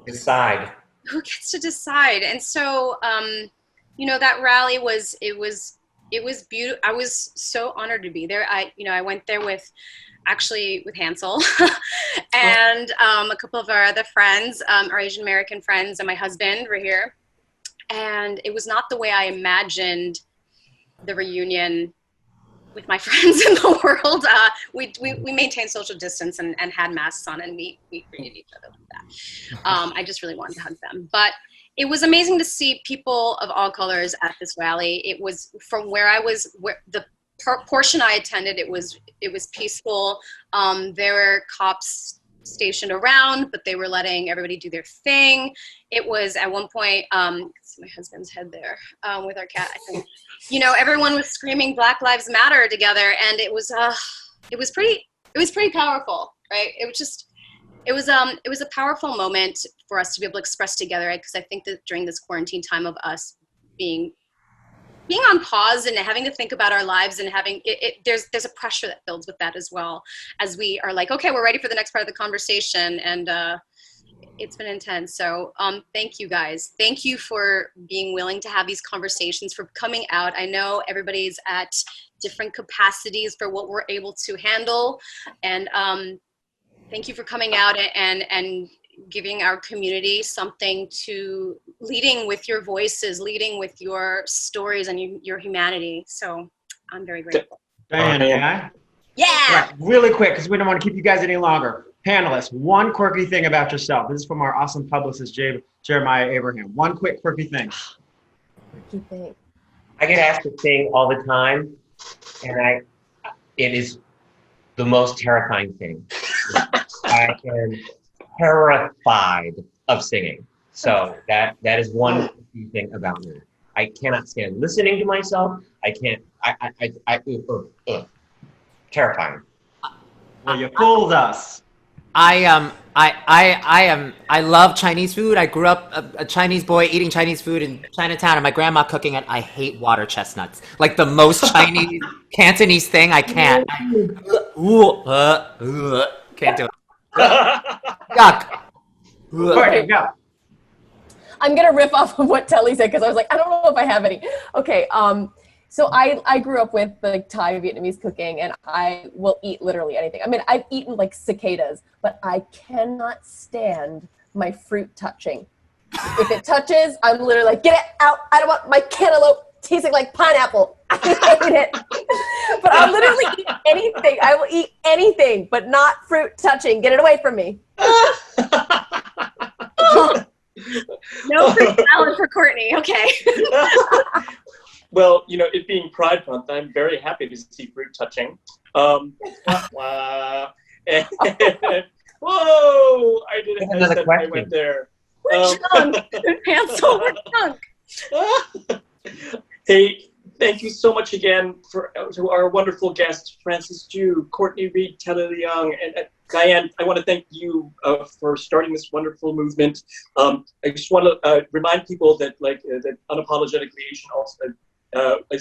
[SPEAKER 8] decide? Who
[SPEAKER 12] gets to decide? And so, that rally was it was beautiful. I was so honored to be there. I went there with Hansel and a couple of our other friends, our Asian American friends, and my husband were here. And it was not the way I imagined the reunion with my friends in the world. We maintained social distance and had masks on, and we greeted each other like that. I just really wanted to hug them. But it was amazing to see people of all colors at this rally. It was from where I was, the portion I attended, it was peaceful. There were cops stationed around, but they were letting everybody do their thing. It was at one point, see my husband's head there with our cat, I think. Everyone was screaming Black Lives Matter together, and it was pretty powerful, right? It was a powerful moment for us to be able to express together, because I think that during this quarantine time of us being on pause and having to think about our lives and having there's a pressure that builds with that as well, as we are like, okay, we're ready for the next part of the conversation, and it's been intense. So thank you guys. Thank you for being willing to have these conversations, for coming out. I know everybody's at different capacities for what we're able to handle, and thank you for coming out and giving our community something to, leading with your voices, leading with your stories and your humanity. So I'm very grateful.
[SPEAKER 11] Diane, may I?
[SPEAKER 12] Yeah.
[SPEAKER 11] Right, really quick, because we don't want to keep you guys any longer. Panelists, one quirky thing about yourself. This is from our awesome publicist, Jeremiah Abraham. One quick quirky thing.
[SPEAKER 2] Quirky thing.
[SPEAKER 8] I get asked to sing all the time, and it is the most terrifying thing. I am terrified of singing. So that is one thing about me. I cannot stand listening to myself. I can't. Terrifying.
[SPEAKER 11] Well, you fooled us.
[SPEAKER 9] I love Chinese food. I grew up a Chinese boy eating Chinese food in Chinatown, and my grandma cooking it. I hate water chestnuts. Like the most Chinese Cantonese thing. I can't. Can't do it. Yuck.
[SPEAKER 11] Courtney, go.
[SPEAKER 2] I'm gonna riff off of what Telly said, because I was like, I don't know if I have any. Okay, so I grew up with like Thai Vietnamese cooking, and I will eat literally anything. I mean, I've eaten like cicadas, but I cannot stand my fruit touching. If it touches, I'm literally like, get it out. I don't want my cantaloupe tasting like pineapple. I hate it. But I'll literally eat anything. I will eat anything, but not fruit touching. Get it away from me.
[SPEAKER 12] No fruit salad for Courtney. Okay.
[SPEAKER 1] Well, it being Pride Month, I'm very happy to see fruit touching. And, whoa! I didn't know that I went there.
[SPEAKER 12] We're drunk. Hansel, we're drunk.
[SPEAKER 1] Hey, thank you so much again to our wonderful guests, Francis Ju, Courtney Reed, Telly Leung, and Diane. I want to thank you for starting this wonderful movement. I just want to remind people that that Unapologetically Asian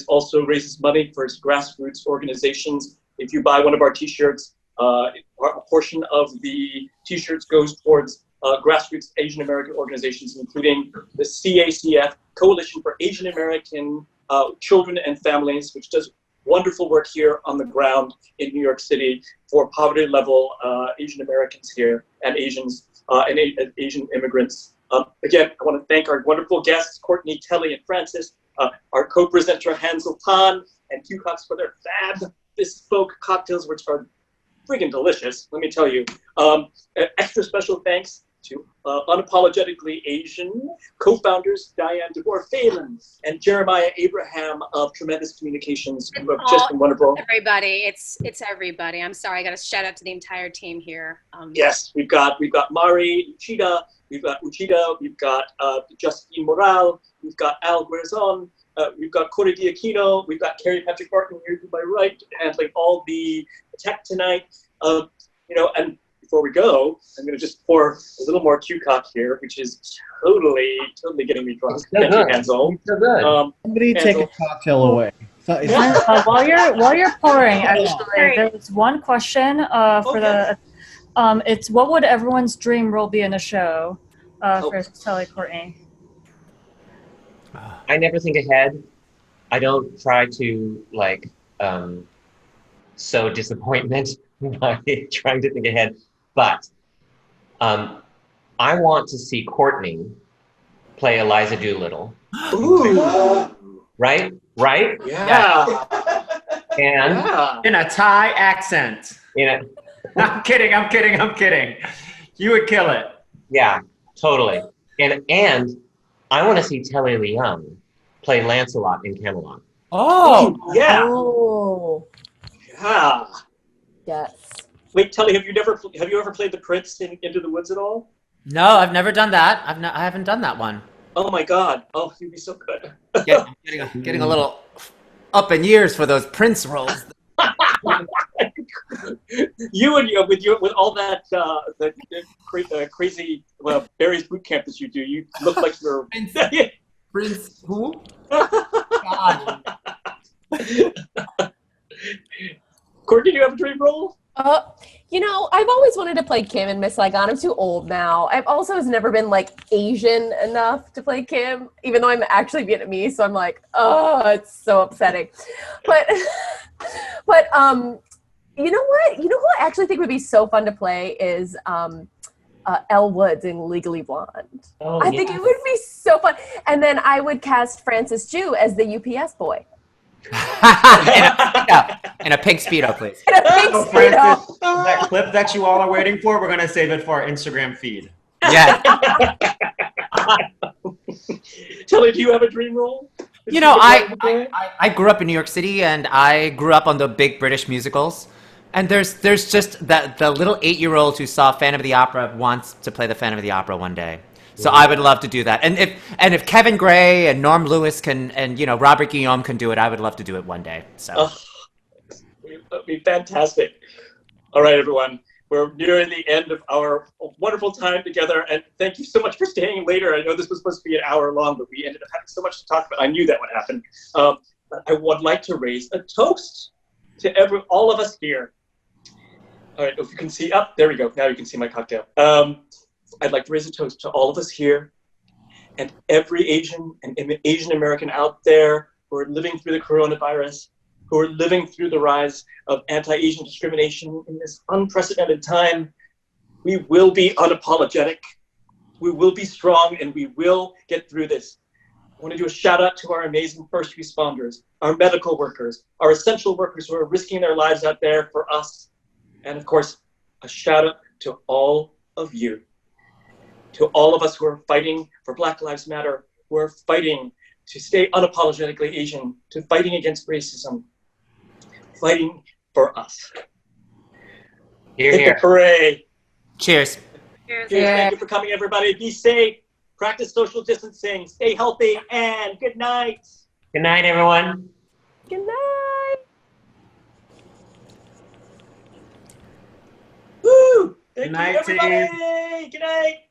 [SPEAKER 1] also raises money for its grassroots organizations. If you buy one of our T-shirts, a portion of the T-shirts goes towards grassroots Asian American organizations, including the CACF, Coalition for Asian American Children and Families, which does wonderful work here on the ground in New York City for poverty level Asian Americans here and Asians and Asian immigrants. Again, I want to thank our wonderful guests, Courtney, Telly, and Francis, our co-presenter Hansel Tan and Q Cox for their fab bespoke cocktails, which are friggin' delicious, let me tell you. Extra special thanks to Unapologetically Asian co-founders Diane DeBoer-Phelan and Jeremiah Abraham of Tremendous Communications, who have just been wonderful.
[SPEAKER 12] Everybody, it's everybody. I'm sorry, I got to shout out to the entire team here.
[SPEAKER 1] Yes, we've got Mari Uchida, we've got Justine Morale, we've got Al Guerzon, we've got Courtney Diakino, we've got Carrie Patrick Martin here to my right, handling all the tech tonight. And before we go, I'm going to just pour a little more Q-Cock here, which is totally getting me drunk. Thank you, Hansel.
[SPEAKER 8] So good.
[SPEAKER 10] Somebody take a cocktail away.
[SPEAKER 13] While you're pouring, actually, there's one question for the. It's what would everyone's dream role be in a show? For Telly, Courtney.
[SPEAKER 8] I never think ahead. I don't try to like sow disappointment by trying to think ahead, but I want to see Courtney play Eliza Doolittle.
[SPEAKER 1] Ooh.
[SPEAKER 8] Right? Right?
[SPEAKER 1] Yeah.
[SPEAKER 8] And
[SPEAKER 11] in a Thai accent. I'm kidding. You would kill it.
[SPEAKER 8] Yeah, totally. And I want to see Telly Leung play Lancelot in Camelot.
[SPEAKER 9] Oh,
[SPEAKER 1] yeah.
[SPEAKER 2] Oh,
[SPEAKER 1] Yeah.
[SPEAKER 2] yes.
[SPEAKER 1] Wait, Telly, have you ever played the Prince in Into the Woods at all?
[SPEAKER 9] No, I've never done that. I haven't done that one.
[SPEAKER 1] Oh my God! Oh, you'd be so good.
[SPEAKER 9] Getting a little up in years for those Prince roles.
[SPEAKER 1] with all that crazy Barry's boot camp that you do, you look like you're
[SPEAKER 9] Prince who?
[SPEAKER 1] God. Courtney, do you have a dream role?
[SPEAKER 2] I've always wanted to play Kim in Miss Saigon. I'm too old now. I've also has never been like Asian enough to play Kim, even though I'm actually Vietnamese. So I'm like, oh, it's so upsetting. But you know what? You know who I actually think would be so fun to play is Elle Woods in Legally Blonde.
[SPEAKER 8] Oh,
[SPEAKER 2] I think it would be so fun. And then I would cast Francis Chu as the UPS boy.
[SPEAKER 9] In a pink Speedo, please.
[SPEAKER 2] In a pink Speedo.
[SPEAKER 11] Francis, that clip that you all are waiting for, we're going to save it for our Instagram feed.
[SPEAKER 9] Yeah.
[SPEAKER 1] Telly, do you have a dream role?
[SPEAKER 9] I grew up in New York City, and I grew up on the big British musicals. And there's just the little 8-year-old who saw Phantom of the Opera wants to play the Phantom of the Opera one day. So I would love to do that. And if Kevin Gray and Norm Lewis and Robert Guillaume can do it, I would love to do it one day. So
[SPEAKER 1] that'd be fantastic. All right, everyone. We're nearing the end of our wonderful time together, and thank you so much for staying later. I know this was supposed to be an hour long, but we ended up having so much to talk about. I knew that would happen. I would like to raise a toast to all of us here. All right, if you can see, there we go. Now you can see my cocktail. I'd like to raise a toast to all of us here and every Asian and Asian American out there who are living through the coronavirus, who are living through the rise of anti-Asian discrimination in this unprecedented time. We will be unapologetic. We will be strong, and we will get through this. I want to do a shout out to our amazing first responders, our medical workers, our essential workers who are risking their lives out there for us. And of course, a shout out to all of you, to all of us who are fighting for Black Lives Matter, who are fighting to stay unapologetically Asian, to fighting against racism, fighting for us.
[SPEAKER 8] Here,
[SPEAKER 1] Hit
[SPEAKER 8] here.
[SPEAKER 1] the parade.
[SPEAKER 9] Cheers.
[SPEAKER 1] Cheers. Thank you for coming, everybody. Be safe. Practice social distancing. Stay healthy. And good night.
[SPEAKER 8] Good night, everyone.
[SPEAKER 2] Good night.
[SPEAKER 1] Woo! Thank
[SPEAKER 11] Good night,
[SPEAKER 1] you, everybody.
[SPEAKER 11] team.
[SPEAKER 1] Good night.